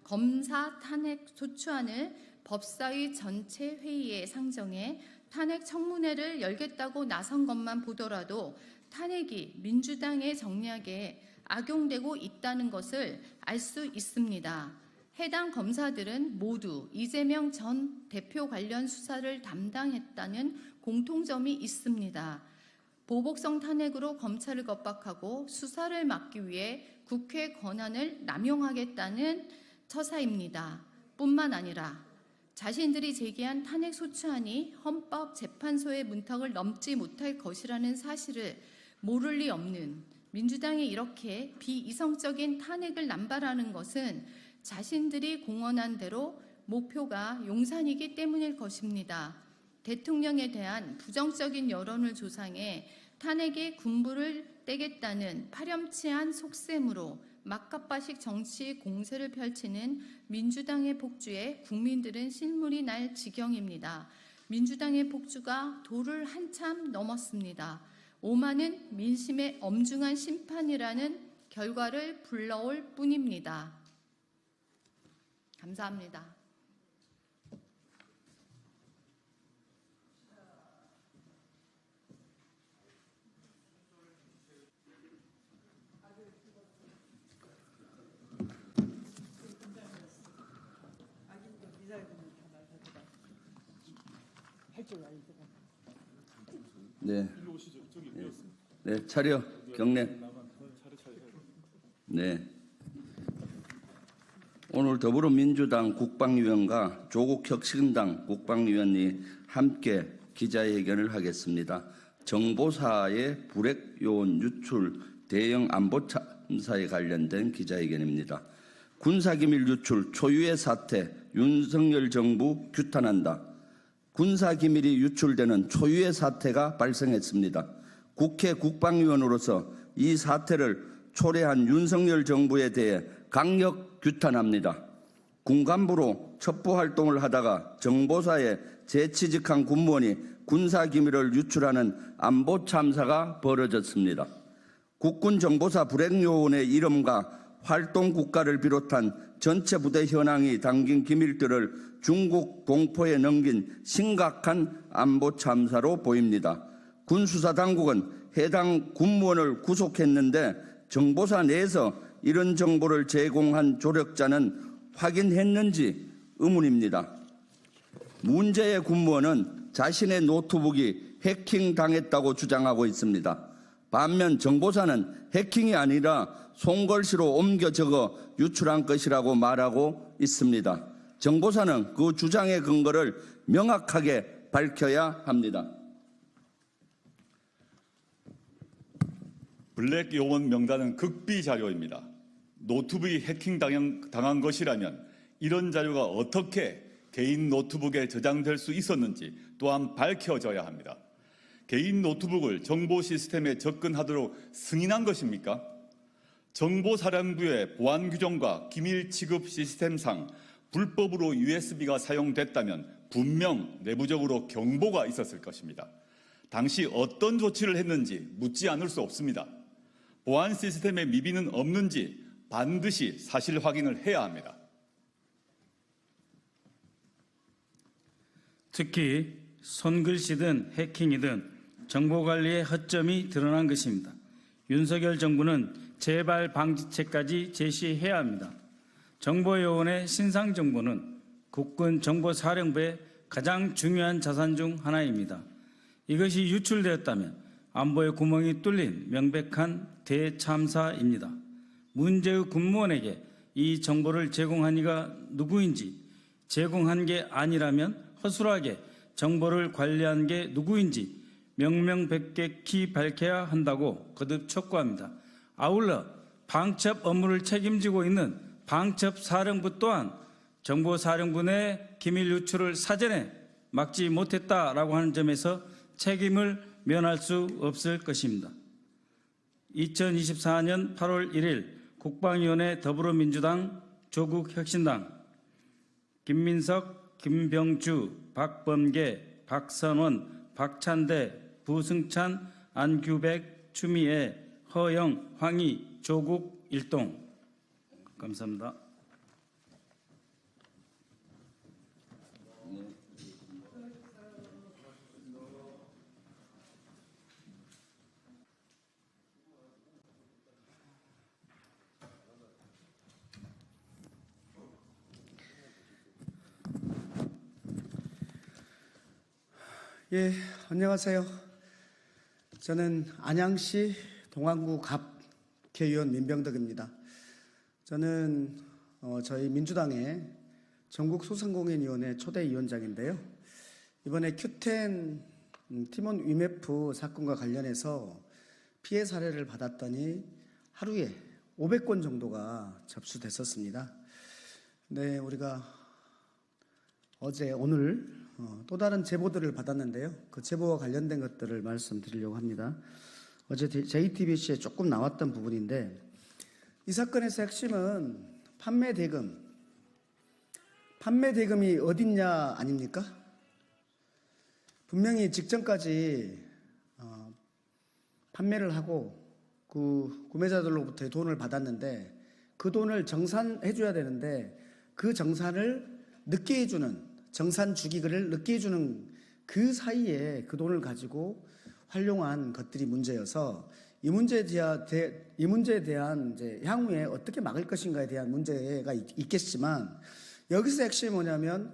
검사 탄핵 소추안을 법사위 전체 회의에 상정해 탄핵 청문회를 열겠다고 나선 것만 보더라도 탄핵이 민주당의 정략에 악용되고 있다는 것을 알 수 있습니다. 해당 검사들은 모두 이재명 전 대표 관련 수사를 담당했다는 공통점이 있습니다. 보복성 탄핵으로 검찰을 겁박하고 수사를 막기 위해 국회 권한을 남용하겠다는 처사입니다. 뿐만 아니라 자신들이 제기한 탄핵 소추안이 헌법재판소의 문턱을 넘지 못할 것이라는 사실을 모를 리 없는 민주당이 이렇게 비이성적인 탄핵을 남발하는 것은 자신들이 공언한 대로 목표가 용산이기 때문일 것입니다. 대통령에 대한 부정적인 여론을 조장해 탄핵의 군부를 떼겠다는 파렴치한 속셈으로 막가빠식 정치 공세를 펼치는 민주당의 폭주에 국민들은 실물이 날 지경입니다. 민주당의 폭주가 도를 한참 넘었습니다. 오만은 민심의 엄중한 심판이라는 결과를 불러올 뿐입니다. 감사합니다. 네. 네, 차려 경례. 네. 오늘 더불어민주당 국방위원과 조국 혁신당 국방위원이 함께 기자회견을 하겠습니다. 정보사의 불액 요원 유출 대형 안보 참사에 관련된 기자회견입니다. 군사기밀 유출 초유의 사태 윤석열 정부 규탄한다. 군사기밀이 유출되는 초유의 사태가 발생했습니다. 국회 국방위원으로서 이 사태를 초래한 윤석열 정부에 대해 강력 규탄합니다. 군간부로 첩보활동을 하다가 정보사에 재취직한 군무원이 군사기밀을 유출하는 안보 참사가 벌어졌습니다. 국군정보사 불행요원의 이름과 활동 국가를 비롯한 전체 부대 현황이 담긴 기밀들을 중국 공포에 넘긴 심각한 안보 참사로 보입니다. 군수사당국은 해당 군무원을 구속했는데 정보사 내에서 이런 정보를 제공한 조력자는 확인했는지 의문입니다. 문제의 군무원은 자신의 노트북이 해킹당했다고 주장하고 있습니다. 반면 정보사는 해킹이 아니라 손글씨로 옮겨 적어 유출한 것이라고 말하고 있습니다. 정보사는 그 주장의 근거를 명확하게 밝혀야 합니다. 블랙 요원 명단은 극비 자료입니다. 노트북이 해킹당한 것이라면 이런 자료가 어떻게 개인 노트북에 저장될 수 있었는지 또한 밝혀져야 합니다. 개인 노트북을 정보 시스템에 접근하도록 승인한 것입니까? 정보사령부의 보안 규정과 기밀 취급 시스템상 불법으로 USB가 사용됐다면 분명 내부적으로 경보가 있었을 것입니다. 당시 어떤 조치를 했는지 묻지 않을 수 없습니다. 보안 시스템에 미비는 없는지 반드시 사실 확인을 해야 합니다. 특히 손글씨든 해킹이든 정보관리에 허점이 드러난 것입니다. 윤석열 정부는 재발 방지책까지 제시해야 합니다. 정보요원의 신상정보는 국군정보사령부의 가장 중요한 자산 중 하나입니다. 이것이 유출되었다면 안보의 구멍이 뚫린 명백한 대참사입니다. 문제의 군무원에게 이 정보를 제공한 이가 누구인지, 제공한 게 아니라면 허술하게 정보를 관리한 게 누구인지 명명백백히 밝혀야 한다고 거듭 촉구합니다. 아울러 방첩 업무를 책임지고 있는 방첩사령부 또한 정보사령부 내 기밀 유출을 사전에 막지 못했다라고 하는 점에서 책임을 면할 수 없을 것입니다. 2024년 8월 1일 국방위원회 더불어민주당, 조국혁신당, 김민석, 김병주, 박범계, 박선원, 박찬대, 부승찬, 안규백, 추미애, 허영, 황희, 조국, 일동. 감사합니다. 예, 안녕하세요. 저는 안양시 동안구 갑 국회의원 민병덕입니다. 저는 저희 민주당의 전국소상공인위원회 초대위원장인데요. 이번에 Q10 팀원 위메프 사건과 관련해서 피해 사례를 받았더니 하루에 500건 정도가 접수됐었습니다. 네, 우리가 어제 오늘 또 다른 제보들을 받았는데요. 그 제보와 관련된 것들을 말씀드리려고 합니다. 어제 JTBC에 조금 나왔던 부분인데, 이 사건에서 핵심은 판매 대금이 어딨냐 아닙니까? 분명히 직전까지 판매를 하고 그 구매자들로부터 돈을 받았는데, 그 돈을 정산해 줘야 되는데 그 정산을 늦게 해주는, 정산 주기를 늦게 해주는 그 사이에 그 돈을 가지고 활용한 것들이 문제여서, 이 문제에 대한 이제 향후에 어떻게 막을 것인가에 대한 문제가 있겠지만, 여기서 핵심이 뭐냐면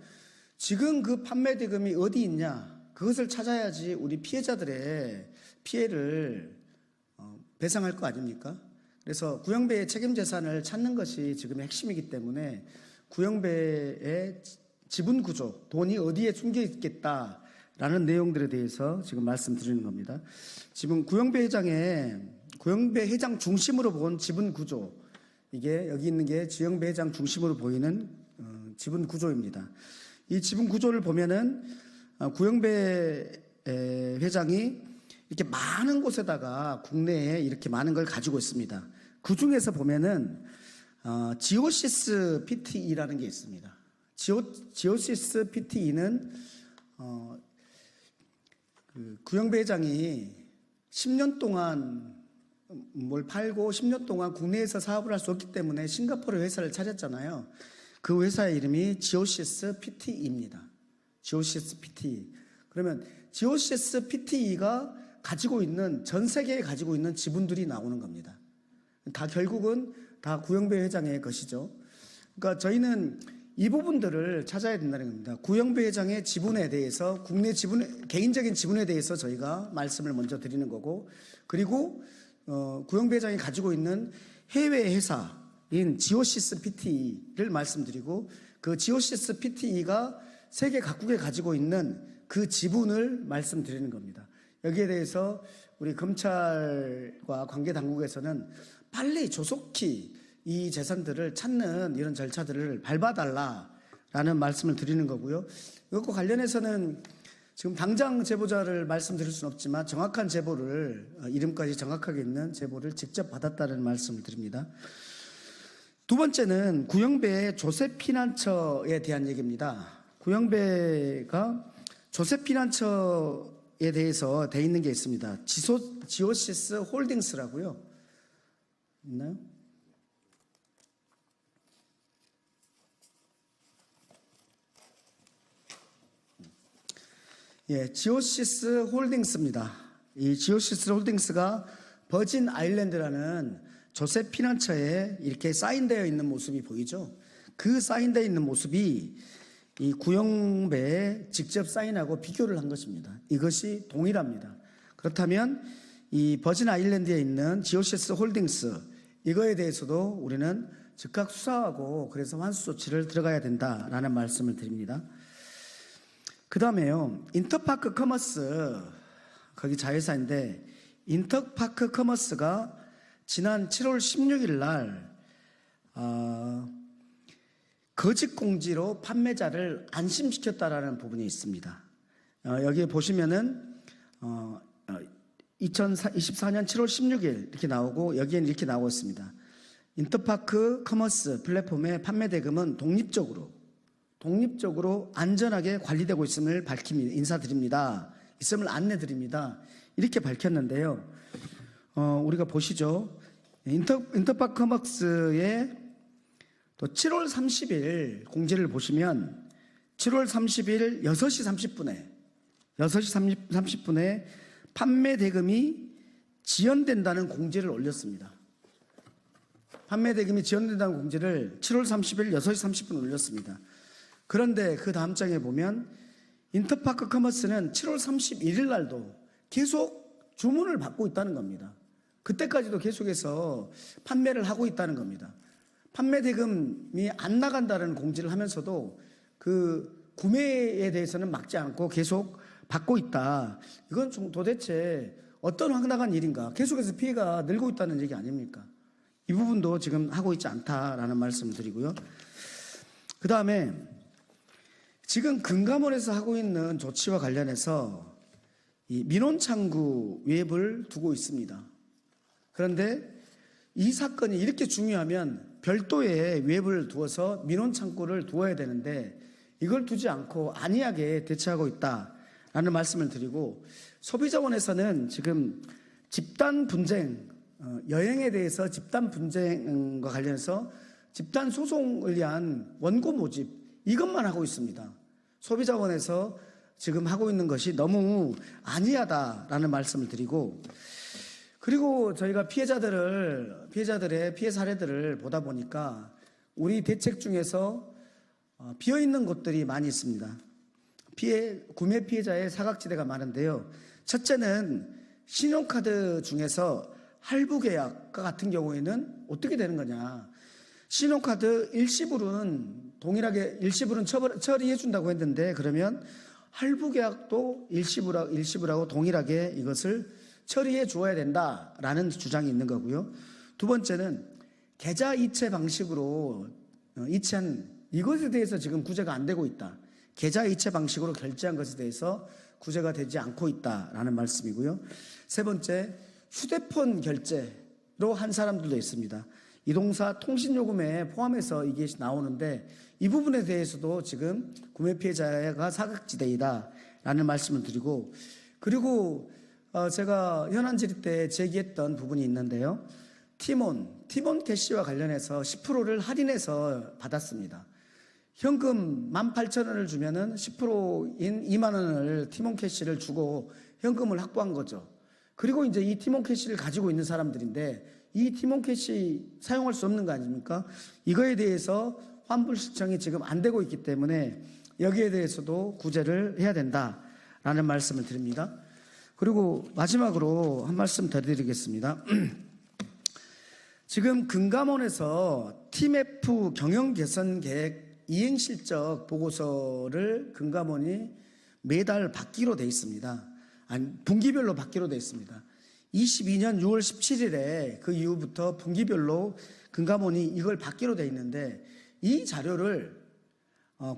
지금 그 판매 대금이 어디 있냐, 그것을 찾아야지 우리 피해자들의 피해를 배상할 거 아닙니까? 그래서 구형배의 책임 재산을 찾는 것이 지금의 핵심이기 때문에 구형배의 지분 구조, 돈이 어디에 숨겨 있겠다라는 내용들에 대해서 지금 말씀드리는 겁니다. 지금 구형배 회장 중심으로 본 지분 구조, 이게 여기 있는 게 구형배 회장 중심으로 보이는 지분 구조입니다. 이 지분 구조를 보면은 구형배 회장이 이렇게 많은 곳에다가 국내에 이렇게 많은 걸 가지고 있습니다. 그 중에서 보면은 지오시스 PTE라는 게 있습니다. 지오시스 PTE는 그 구형배 회장이 10년 동안 뭘 팔고 10년 동안 국내에서 사업을 할 수 없기 때문에 싱가포르 회사를 차렸잖아요. 그 회사의 이름이 지오시스 PTE입니다. 지오시스 PTE. 그러면 지오시스 PTE가 가지고 있는, 전 세계에 가지고 있는 지분들이 나오는 겁니다. 다 결국은 다 구형배 회장의 것이죠. 그러니까 저희는 이 부분들을 찾아야 된다는 겁니다. 구형배 회장의 지분에 대해서, 국내 지분, 개인적인 지분에 대해서 저희가 말씀을 먼저 드리는 거고, 그리고 구형배 회장이 가지고 있는 해외 회사인 지오시스 PTE를 말씀드리고, 그 지오시스 PTE가 세계 각국에 가지고 있는 그 지분을 말씀드리는 겁니다. 여기에 대해서 우리 검찰과 관계 당국에서는 빨리 조속히 이 재산들을 찾는 이런 절차들을 밟아달라라는 말씀을 드리는 거고요. 이것과 관련해서는 지금 당장 제보자를 말씀드릴 수는 없지만 정확한 제보를, 이름까지 정확하게 있는 제보를 직접 받았다는 말씀을 드립니다. 두 번째는 구형배의 조세피난처에 대한 얘기입니다. 구형배가 조세피난처에 대해서 돼 있는 게 있습니다. 지오시스 홀딩스라고요. 있나요? 예, 지오시스 홀딩스입니다. 이 지오시스 홀딩스가 버진 아일랜드라는 조세 피난처에 이렇게 사인되어 있는 모습이 보이죠. 그 사인되어 있는 모습이 이 구형배에 직접 사인하고 비교를 한 것입니다. 이것이 동일합니다. 그렇다면 이 버진 아일랜드에 있는 지오시스 홀딩스, 이거에 대해서도 우리는 즉각 수사하고 그래서 환수 조치를 들어가야 된다라는 말씀을 드립니다. 그 다음에요, 인터파크 커머스, 거기 자회사인데, 인터파크 커머스가 지난 7월 16일 날 거짓 공지로 판매자를 안심시켰다라는 부분이 있습니다. 여기에 보시면은 2024년 7월 16일 이렇게 나오고, 여기에는 이렇게 나오고 있습니다. 인터파크 커머스 플랫폼의 판매 대금은 독립적으로 안전하게 관리되고 있음을 인사드립니다. 있음을 안내드립니다. 이렇게 밝혔는데요. 우리가 보시죠. 인터파크 커머스의 또 7월 30일 공지를 보시면 7월 30일 6시 30분에 판매 대금이 지연된다는 공지를 올렸습니다. 판매 대금이 지연된다는 공지를 7월 30일 6시 30분 올렸습니다. 그런데 그 다음 장에 보면 인터파크 커머스는 7월 31일 날도 계속 주문을 받고 있다는 겁니다. 그때까지도 계속해서 판매를 하고 있다는 겁니다. 판매 대금이 안 나간다는 공지를 하면서도 그 구매에 대해서는 막지 않고 계속 받고 있다. 이건 좀 도대체 어떤 황당한 일인가? 계속해서 피해가 늘고 있다는 얘기 아닙니까? 이 부분도 지금 하고 있지 않다라는 말씀을 드리고요. 그 다음에 지금 금감원에서 하고 있는 조치와 관련해서 이 민원 창구 웹을 두고 있습니다. 그런데 이 사건이 이렇게 중요하면 별도의 웹을 두어서 민원 창구를 두어야 되는데 이걸 두지 않고 안이하게 대처하고 있다라는 말씀을 드리고, 소비자원에서는 지금 집단 분쟁, 여행에 대해서 집단 분쟁과 관련해서 집단 소송을 위한 원고 모집, 이것만 하고 있습니다. 소비자원에서 지금 하고 있는 것이 너무 안이하다라는 말씀을 드리고, 그리고 저희가 피해자들의 피해 사례들을 보다 보니까 우리 대책 중에서 비어 있는 곳들이 많이 있습니다. 구매 피해자의 사각지대가 많은데요. 첫째는 신용카드 중에서 할부 계약과 같은 경우에는 어떻게 되는 거냐. 신용카드 일시불은 처리해 준다고 했는데, 그러면 할부 계약도 일시불하고 동일하게 이것을 처리해 주어야 된다라는 주장이 있는 거고요. 두 번째는 계좌 이체 방식으로 이체한 이것에 대해서 지금 구제가 안 되고 있다. 계좌 이체 방식으로 결제한 것에 대해서 구제가 되지 않고 있다라는 말씀이고요. 세 번째, 휴대폰 결제로 한 사람들도 있습니다. 이동사 통신요금에 포함해서 이게 나오는데 이 부분에 대해서도 지금 구매 피해자가 사각지대이다라는 말씀을 드리고, 그리고 제가 현안 질의 때 제기했던 부분이 있는데요. 티몬 캐시와 관련해서 10%를 할인해서 받았습니다. 현금 18,000원을 주면은 10%인 2만 원을 티몬 캐시를 주고 현금을 확보한 거죠. 그리고 이제 이 티몬 캐시를 가지고 있는 사람들인데 이 티몬 캐시 사용할 수 없는 거 아닙니까? 이거에 대해서 환불 신청이 지금 안 되고 있기 때문에 여기에 대해서도 구제를 해야 된다라는 말씀을 드립니다. 그리고 마지막으로 한 말씀 더 드리겠습니다. 지금 금감원에서 TMF 경영 개선 계획 이행 실적 보고서를 금감원이 매달 받기로 돼 있습니다. 분기별로 받기로 돼 있습니다. 22년 6월 17일에 그 이후부터 분기별로 금감원이 이걸 받기로 돼 있는데 이 자료를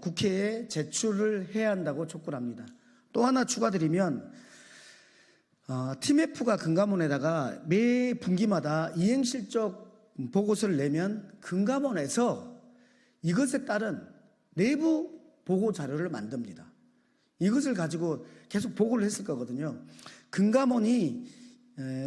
국회에 제출을 해야 한다고 촉구를 합니다. 또 하나 추가드리면 TMF가 금감원에다가 매 분기마다 이행실적 보고서를 내면 금감원에서 이것에 따른 내부 보고 자료를 만듭니다. 이것을 가지고 계속 보고를 했을 거거든요. 금감원이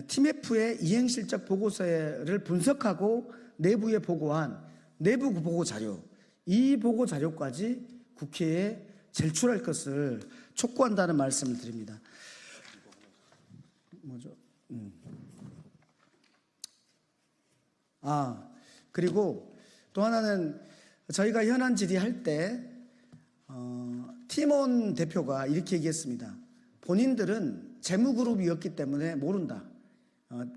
TMF의 이행실적 보고서를 분석하고 내부에 보고한 내부 보고 자료, 이 보고 자료까지 국회에 제출할 것을 촉구한다는 말씀을 드립니다. 그리고 또 하나는 저희가 현안 질의할 때 티몬 대표가 이렇게 얘기했습니다. 본인들은 재무그룹이었기 때문에 모른다.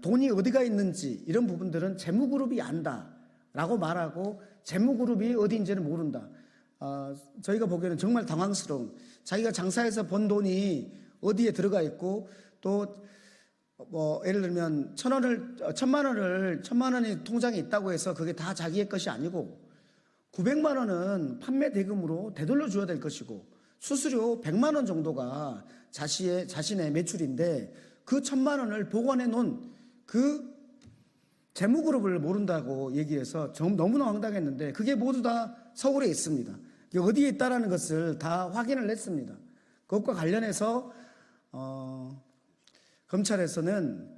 돈이 어디가 있는지 이런 부분들은 재무그룹이 안다라고 말하고 재무그룹이 어디인지는 모른다. 저희가 보기에는 정말 당황스러운, 자기가 장사해서 번 돈이 어디에 들어가 있고 또 예를 들면 1,000만 원이 통장에 있다고 해서 그게 다 자기의 것이 아니고 900만 원은 판매 대금으로 되돌려 줘야 될 것이고 수수료 100만 원 정도가 자신의 매출인데 그 1,000만 원을 보관해 놓은 그 재무그룹을 모른다고 얘기해서 너무나 황당했는데 그게 모두 다 서울에 있습니다. 어디에 있다라는 것을 다 확인을 했습니다. 그것과 관련해서 검찰에서는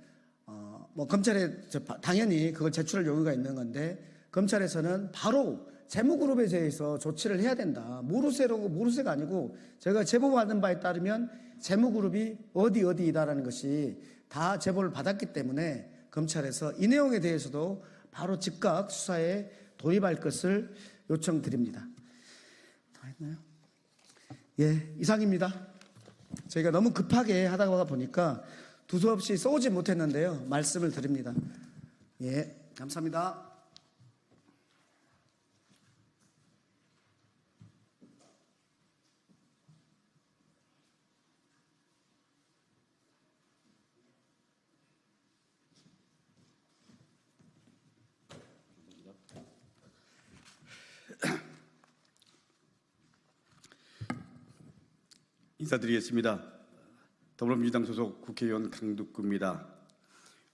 검찰에 당연히 그걸 제출할 요구가 있는 건데 검찰에서는 바로 재무그룹에 대해서 조치를 해야 된다. 모르쇠가 아니고 저희가 제보받은 바에 따르면 재무그룹이 어디이다라는 것이 다 제보를 받았기 때문에 검찰에서 이 내용에 대해서도 바로 즉각 수사에 돌입할 것을 요청드립니다. 다 했나요? 예, 이상입니다. 저희가 너무 급하게 하다가 보니까 두서없이 쏘지 못했는데요. 말씀을 드립니다. 예, 감사합니다. 인사드리겠습니다. 더불어민주당 소속 국회의원 강덕구입니다.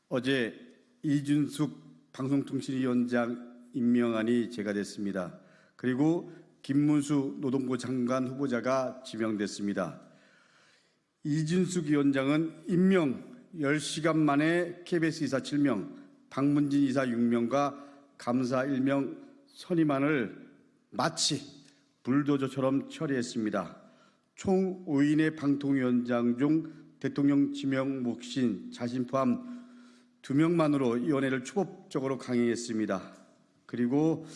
어제 이준숙 방송통신위원장 임명안이 제거됐습니다. 그리고 김문수 노동부 장관 후보자가 지명됐습니다. 이준숙 위원장은 임명 10시간 만에 KBS 이사 7명, 박문진 이사 6명과 감사 1명 선임안을 마치 불도저처럼 처리했습니다. 총 5인의 방통위원장 중 대통령 지명 몫인 자신 포함 2명만으로 위원회를 초법적으로 강행했습니다. 그리고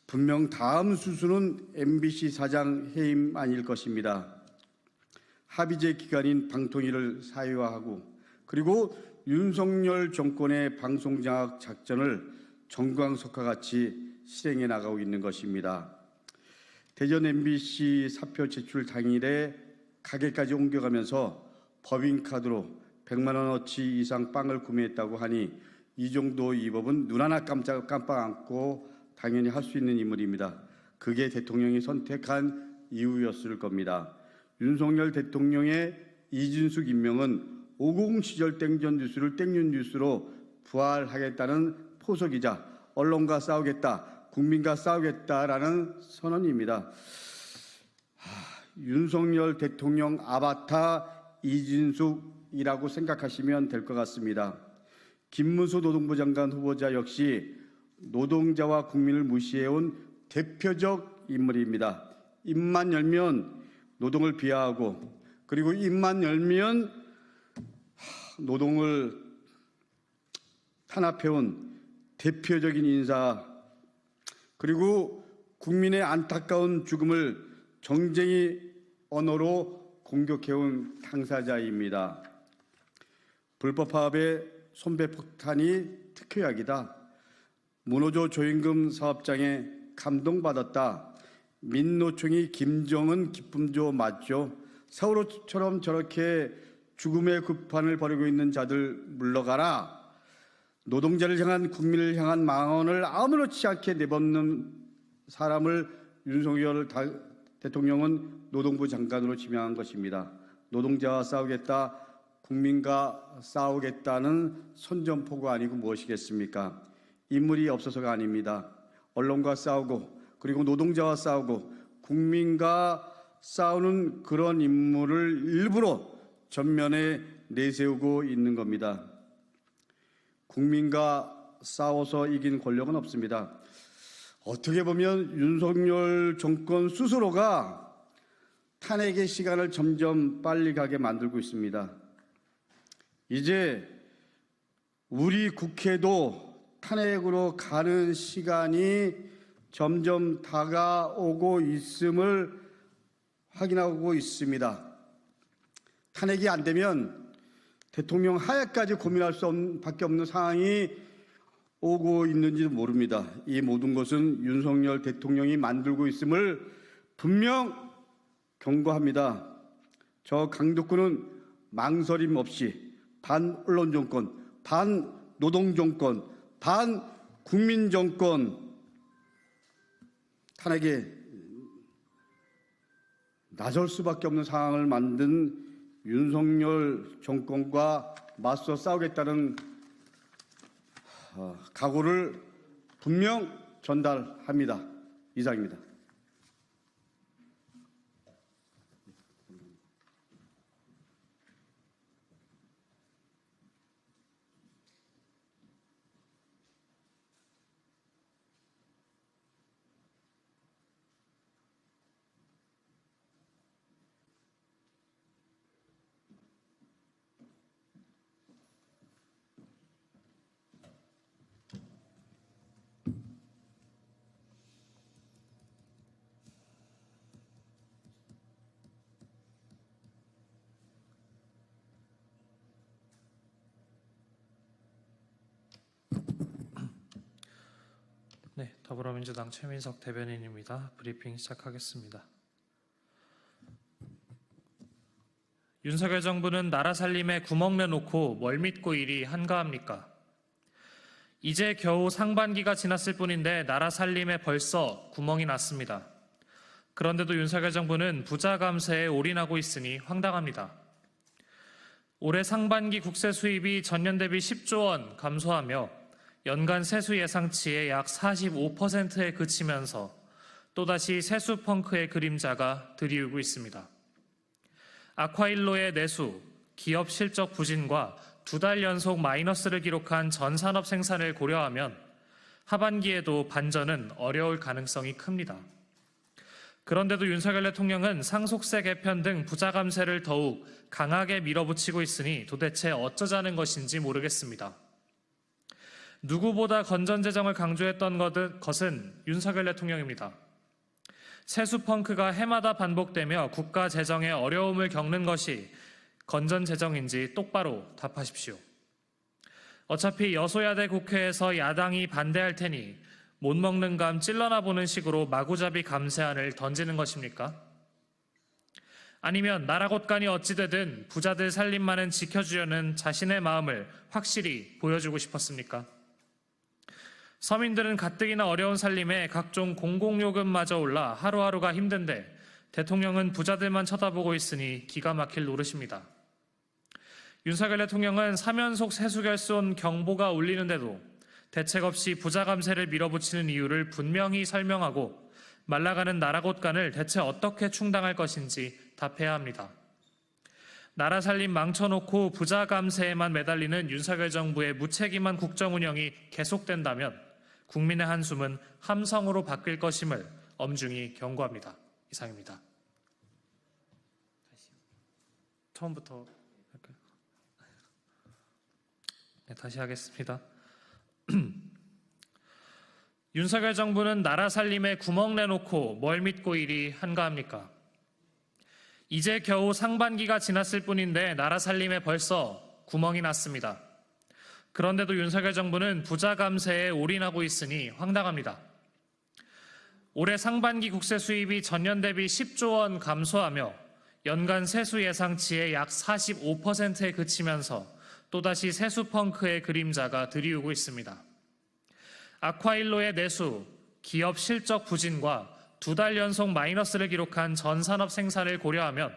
분명 다음 수순은 MBC 사장 해임안일 것입니다. 합의제 기관인 방통위를 사유화하고 그리고 윤석열 정권의 방송장악 작전을 정광석화 같이 실행해 나가고 있는 것입니다. 대전 MBC 사표 제출 당일에 가게까지 옮겨가면서 법인카드로 100만 원어치 이상 빵을 구매했다고 하니 이 정도 위법은 눈 하나 깜빡 않고 당연히 할 수 있는 인물입니다. 그게 대통령이 선택한 이유였을 겁니다. 윤석열 대통령의 이준숙 임명은 50 시절 땡전 뉴스를 땡윤 뉴스로 부활하겠다는 포석이자 언론과 싸우겠다, 국민과 싸우겠다라는 선언입니다. 윤석열 대통령 아바타 이준숙이라고 생각하시면 될 것 같습니다. 김문수 노동부 장관 후보자 역시 노동자와 국민을 무시해온 대표적 인물입니다. 입만 열면 노동을 비하하고 그리고 입만 열면 노동을 탄압해온 대표적인 인사, 그리고 국민의 안타까운 죽음을 정쟁이 언어로 공격해온 당사자입니다. 불법 파업의 손배폭탄이 특효약이다. 문호조 조임금 사업장에 감동받았다. 민노총이 김정은 기쁨조 맞죠. 세월호처럼 저렇게 죽음의 급판을 벌이고 있는 자들 물러가라. 노동자를 향한 국민을 향한 망언을 아무렇지 않게 내뱉는 사람을 윤석열 대통령은 노동부 장관으로 지명한 것입니다. 노동자와 싸우겠다, 국민과 싸우겠다는 선전포고 아니고 무엇이겠습니까? 인물이 없어서가 아닙니다. 언론과 싸우고 그리고 노동자와 싸우고 국민과 싸우는 그런 인물을 일부러 전면에 내세우고 있는 겁니다. 국민과 싸워서 이긴 권력은 없습니다. 어떻게 보면 윤석열 정권 스스로가 탄핵의 시간을 점점 빨리 가게 만들고 있습니다. 이제 우리 국회도 탄핵으로 가는 시간이 점점 다가오고 있음을 확인하고 있습니다. 탄핵이 안 되면 대통령 하야까지 고민할 수밖에 없는 상황이 오고 있는지도 모릅니다. 이 모든 것은 윤석열 대통령이 만들고 있음을 분명 경고합니다. 저 강덕구는 망설임 없이 반 언론 정권, 반 노동 정권, 반 국민 정권 탄핵에 나설 수밖에 없는 상황을 만든 윤석열 정권과 맞서 싸우겠다는 각오를 분명 전달합니다. 이상입니다. 더불어민주당 최민석 대변인입니다. 브리핑 시작하겠습니다. 윤석열 정부는 나라 살림에 구멍 내놓고 뭘 믿고 일이 한가합니까? 이제 겨우 상반기가 지났을 뿐인데 나라 살림에 벌써 구멍이 났습니다. 그런데도 윤석열 정부는 부자 감세에 올인하고 있으니 황당합니다. 올해 상반기 국세 수입이 전년 대비 10조 원 감소하며 연간 세수 예상치의 약 45%에 그치면서 또다시 세수 펑크의 그림자가 드리우고 있습니다. 아쿠아일로의 내수, 기업 실적 부진과 2달 연속 마이너스를 기록한 전 산업 생산을 고려하면 하반기에도 반전은 어려울 가능성이 큽니다. 그런데도 윤석열 대통령은 상속세 개편 등 부자 감세를 더욱 강하게 밀어붙이고 있으니 도대체 어쩌자는 것인지 모르겠습니다. 누구보다 건전재정을 강조했던 것은 윤석열 대통령입니다. 세수 펑크가 해마다 반복되며 국가 재정에 어려움을 겪는 것이 건전재정인지 똑바로 답하십시오. 어차피 여소야대 국회에서 야당이 반대할 테니 못 먹는 감 찔러나 보는 식으로 마구잡이 감세안을 던지는 것입니까? 아니면 나라 곳간이 어찌되든 부자들 살림만은 지켜주려는 자신의 마음을 확실히 보여주고 싶었습니까? 서민들은 가뜩이나 어려운 살림에 각종 공공요금마저 올라 하루하루가 힘든데 대통령은 부자들만 쳐다보고 있으니 기가 막힐 노릇입니다. 윤석열 대통령은 3연속 세수결손 경보가 울리는데도 대책 없이 부자 감세를 밀어붙이는 이유를 분명히 설명하고 말라가는 나라 곳간을 대체 어떻게 충당할 것인지 답해야 합니다. 나라 살림 망쳐놓고 부자 감세에만 매달리는 윤석열 정부의 무책임한 국정 운영이 계속된다면 국민의 한숨은 함성으로 바뀔 것임을 엄중히 경고합니다. 이상입니다. 처음부터 할까요? 네, 다시 하겠습니다. 윤석열 정부는 나라 살림에 구멍 내놓고 뭘 믿고 일이 한가합니까? 이제 겨우 상반기가 지났을 뿐인데 나라 살림에 벌써 구멍이 났습니다. 그런데도 윤석열 정부는 부자 감세에 올인하고 있으니 황당합니다. 올해 상반기 국세 수입이 전년 대비 10조 원 감소하며 연간 세수 예상치의 약 45%에 그치면서 또다시 세수 펑크의 그림자가 드리우고 있습니다. 아쿠아일로의 내수, 기업 실적 부진과 2달 연속 마이너스를 기록한 전 산업 생산을 고려하면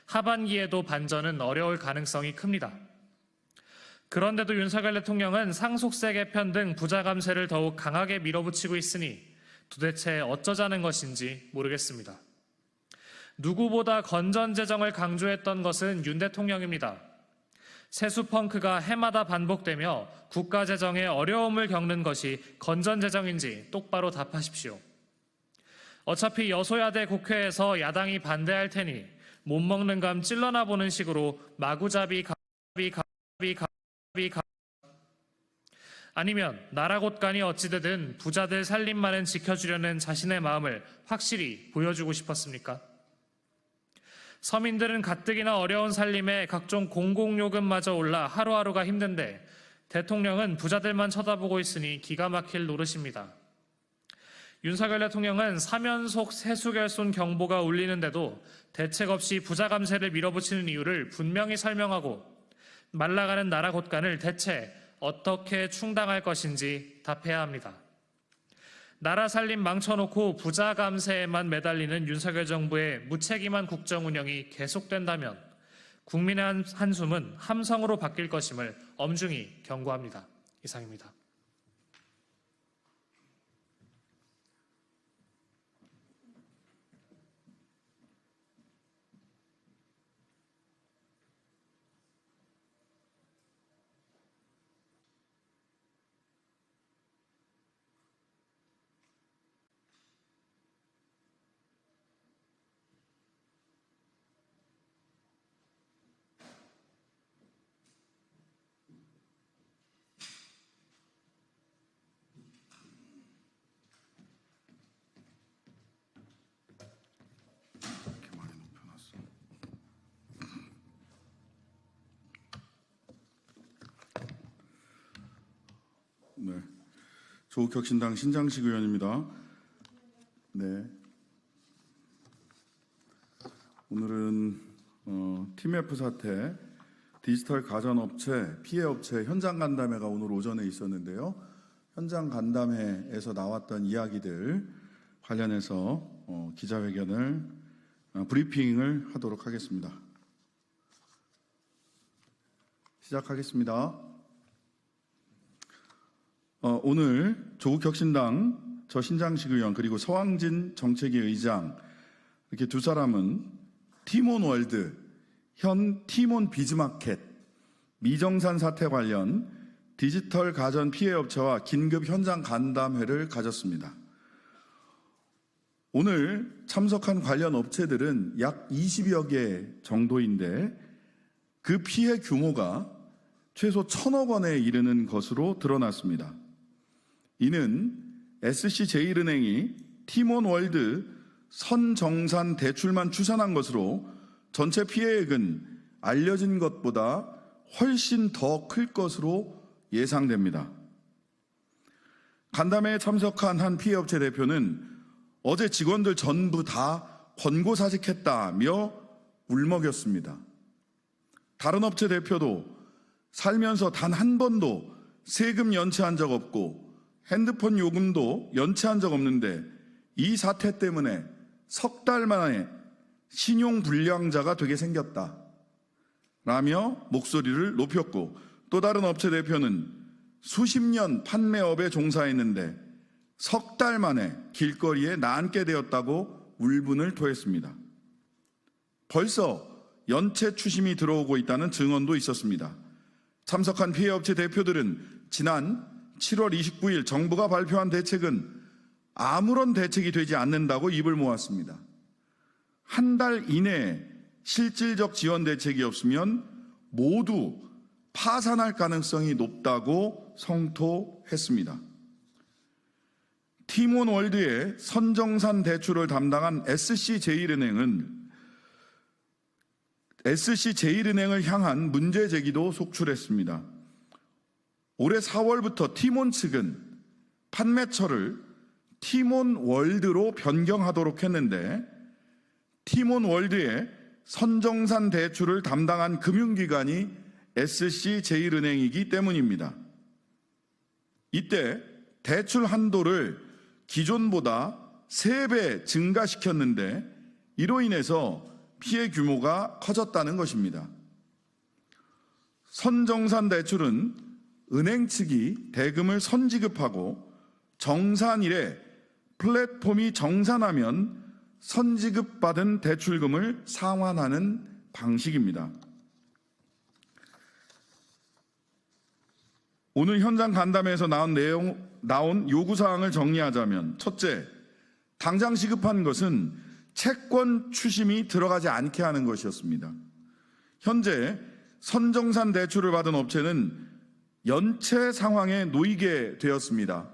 하반기에도 반전은 어려울 가능성이 큽니다. 그런데도 윤석열 대통령은 상속세 개편 등 부자 감세를 더욱 강하게 밀어붙이고 있으니 도대체 어쩌자는 것인지 모르겠습니다. 누구보다 건전재정을 강조했던 것은 윤 대통령입니다. 세수 펑크가 해마다 반복되며 국가 재정에 어려움을 겪는 것이 건전재정인지 똑바로 답하십시오. 어차피 여소야대 국회에서 야당이 반대할 테니 못 먹는 감 찔러나 보는 식으로 마구잡이 아니면 나라 곳간이 어찌되든 부자들 살림만은 지켜주려는 자신의 마음을 확실히 보여주고 싶었습니까? 서민들은 가뜩이나 어려운 살림에 각종 공공요금마저 올라 하루하루가 힘든데 대통령은 부자들만 쳐다보고 있으니 기가 막힐 노릇입니다. 윤석열 대통령은 3연속 세수결손 경보가 울리는데도 대책 없이 부자 감세를 밀어붙이는 이유를 분명히 설명하고 말라가는 나라 곳간을 대체 어떻게 충당할 것인지 답해야 합니다. 나라 살림 망쳐놓고 부자 감세에만 매달리는 윤석열 정부의 무책임한 국정 운영이 계속된다면 국민의 한숨은 함성으로 바뀔 것임을 엄중히 경고합니다. 이상입니다. 조국혁신당 신장식 의원입니다. 네. 오늘은 TMF 사태, 디지털 가전업체, 피해업체 현장 간담회가 오늘 오전에 있었는데요. 현장 간담회에서 나왔던 이야기들 관련해서 기자회견을 브리핑을 하도록 하겠습니다. 시작하겠습니다. 오늘 조국혁신당 저 신장식 의원 그리고 서왕진 정책위 의장 이렇게 두 사람은 티몬월드, 현 티몬 비즈마켓, 미정산 사태 관련 디지털 가전 피해 업체와 긴급 현장 간담회를 가졌습니다. 오늘 참석한 관련 업체들은 약 20여 개 정도인데 그 피해 규모가 최소 1,000억 원에 이르는 것으로 드러났습니다. 이는 SC제일은행이 티몬월드 선정산 대출만 추산한 것으로 전체 피해액은 알려진 것보다 훨씬 더 클 것으로 예상됩니다. 간담회에 참석한 한 피해업체 대표는 어제 직원들 전부 다 권고사직했다며 울먹였습니다. 다른 업체 대표도 살면서 단 한 번도 세금 연체한 적 없고 핸드폰 요금도 연체한 적 없는데 이 사태 때문에 석 달 만에 신용불량자가 되게 생겼다 라며 목소리를 높였고, 또 다른 업체 대표는 수십 년 판매업에 종사했는데 석 달 만에 길거리에 나앉게 되었다고 울분을 토했습니다. 벌써 연체 추심이 들어오고 있다는 증언도 있었습니다. 참석한 피해업체 대표들은 지난 7월 29일 정부가 발표한 대책은 아무런 대책이 되지 않는다고 입을 모았습니다. 한 달 이내에 실질적 지원 대책이 없으면 모두 파산할 가능성이 높다고 성토했습니다. 티몬월드의 선정산 대출을 담당한 SC제일은행을 향한 문제 제기도 속출했습니다. 올해 4월부터 티몬 측은 판매처를 티몬월드로 변경하도록 했는데 티몬월드의 선정산 대출을 담당한 금융기관이 SC제일은행이기 때문입니다. 이때 대출 한도를 기존보다 3배 증가시켰는데 이로 인해서 피해 규모가 커졌다는 것입니다. 선정산 대출은 은행 측이 대금을 선지급하고 정산일에 플랫폼이 정산하면 선지급받은 대출금을 상환하는 방식입니다. 오늘 현장 간담회에서 나온 요구사항을 정리하자면, 첫째, 당장 시급한 것은 채권 추심이 들어가지 않게 하는 것이었습니다. 현재 선정산 대출을 받은 업체는 연체 상황에 놓이게 되었습니다.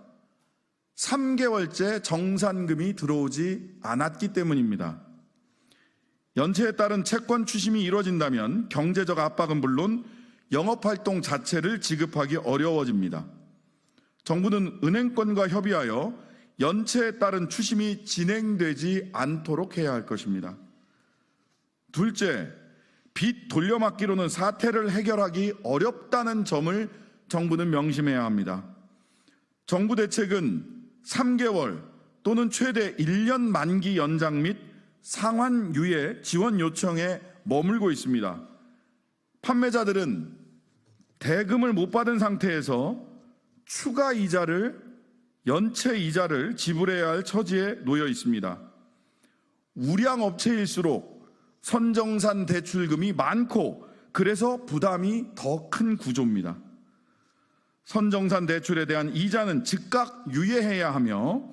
3개월째 정산금이 들어오지 않았기 때문입니다. 연체에 따른 채권 추심이 이루어진다면 경제적 압박은 물론 영업활동 자체를 지급하기 어려워집니다. 정부는 은행권과 협의하여 연체에 따른 추심이 진행되지 않도록 해야 할 것입니다. 둘째, 빚 돌려막기로는 사태를 해결하기 어렵다는 점을 정부는 명심해야 합니다. 정부 대책은 3개월 또는 최대 1년 만기 연장 및 상환유예 지원 요청에 머물고 있습니다. 판매자들은 대금을 못 받은 상태에서 추가 이자를, 연체 이자를 지불해야 할 처지에 놓여 있습니다. 우량 업체일수록 선정산 대출금이 많고 그래서 부담이 더 큰 구조입니다. 선정산 대출에 대한 이자는 즉각 유예해야 하며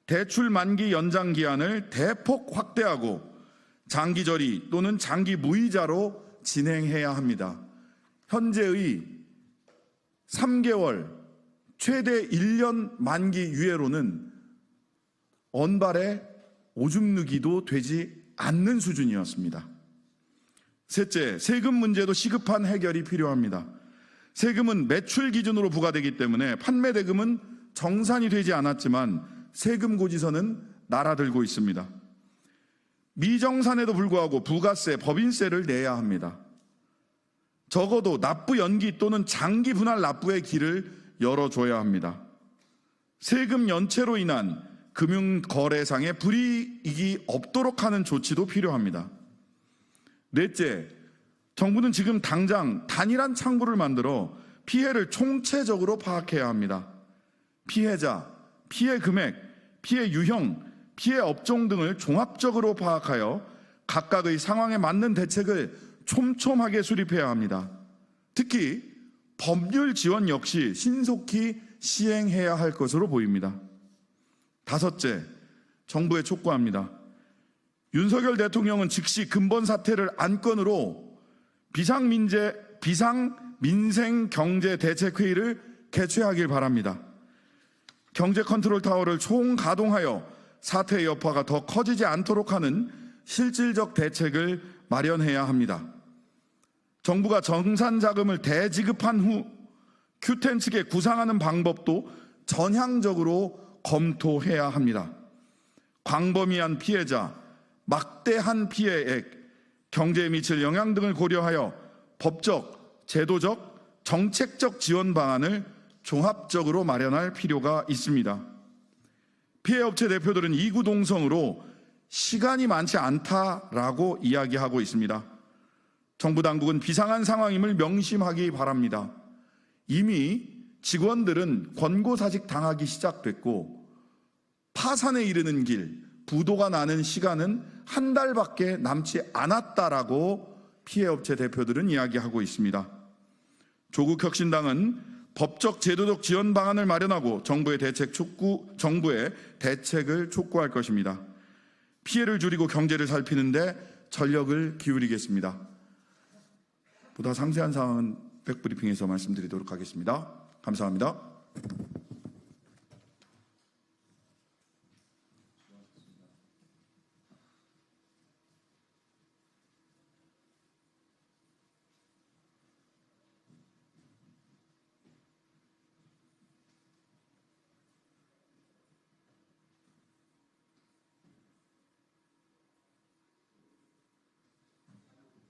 대출 만기 연장 기한을 대폭 확대하고 장기저리 또는 장기 무이자로 진행해야 합니다. 현재의 3개월, 최대 1년 만기 유예로는 언발에 오줌 누기도 되지 않는 수준이었습니다. 셋째, 세금 문제도 시급한 해결이 필요합니다. 세금은 매출 기준으로 부과되기 때문에 판매 대금은 정산이 되지 않았지만 세금 고지서는 날아들고 있습니다. 미정산에도 불구하고 부가세, 법인세를 내야 합니다. 적어도 납부 연기 또는 장기 분할 납부의 길을 열어줘야 합니다. 세금 연체로 인한 금융거래상의 불이익이 없도록 하는 조치도 필요합니다. 넷째, 정부는 지금 당장 단일한 창구를 만들어 피해를 총체적으로 파악해야 합니다. 피해자, 피해 금액, 피해 유형, 피해 업종 등을 종합적으로 파악하여 각각의 상황에 맞는 대책을 촘촘하게 수립해야 합니다. 특히 법률 지원 역시 신속히 시행해야 할 것으로 보입니다. 다섯째, 정부에 촉구합니다. 윤석열 대통령은 즉시 근본 사태를 안건으로 비상민생경제대책회의를 개최하길 바랍니다. 경제 컨트롤 타워를 총가동하여 사태의 여파가 더 커지지 않도록 하는 실질적 대책을 마련해야 합니다. 정부가 정산 자금을 대지급한 후 Q10 측에 구상하는 방법도 전향적으로 검토해야 합니다. 광범위한 피해자, 막대한 피해액, 경제에 미칠 영향 등을 고려하여 법적, 제도적, 정책적 지원 방안을 종합적으로 마련할 필요가 있습니다. 피해업체 대표들은 이구동성으로 시간이 많지 않다라고 이야기하고 있습니다. 정부 당국은 비상한 상황임을 명심하기 바랍니다. 이미 직원들은 권고사직 당하기 시작됐고 파산에 이르는 길, 부도가 나는 시간은 한 달밖에 남지 않았다라고 피해업체 대표들은 이야기하고 있습니다. 조국혁신당은 법적 제도적 지원 방안을 마련하고 정부의 대책을 촉구할 것입니다. 피해를 줄이고 경제를 살피는데 전력을 기울이겠습니다. 보다 상세한 사항은 백브리핑에서 말씀드리도록 하겠습니다. 감사합니다.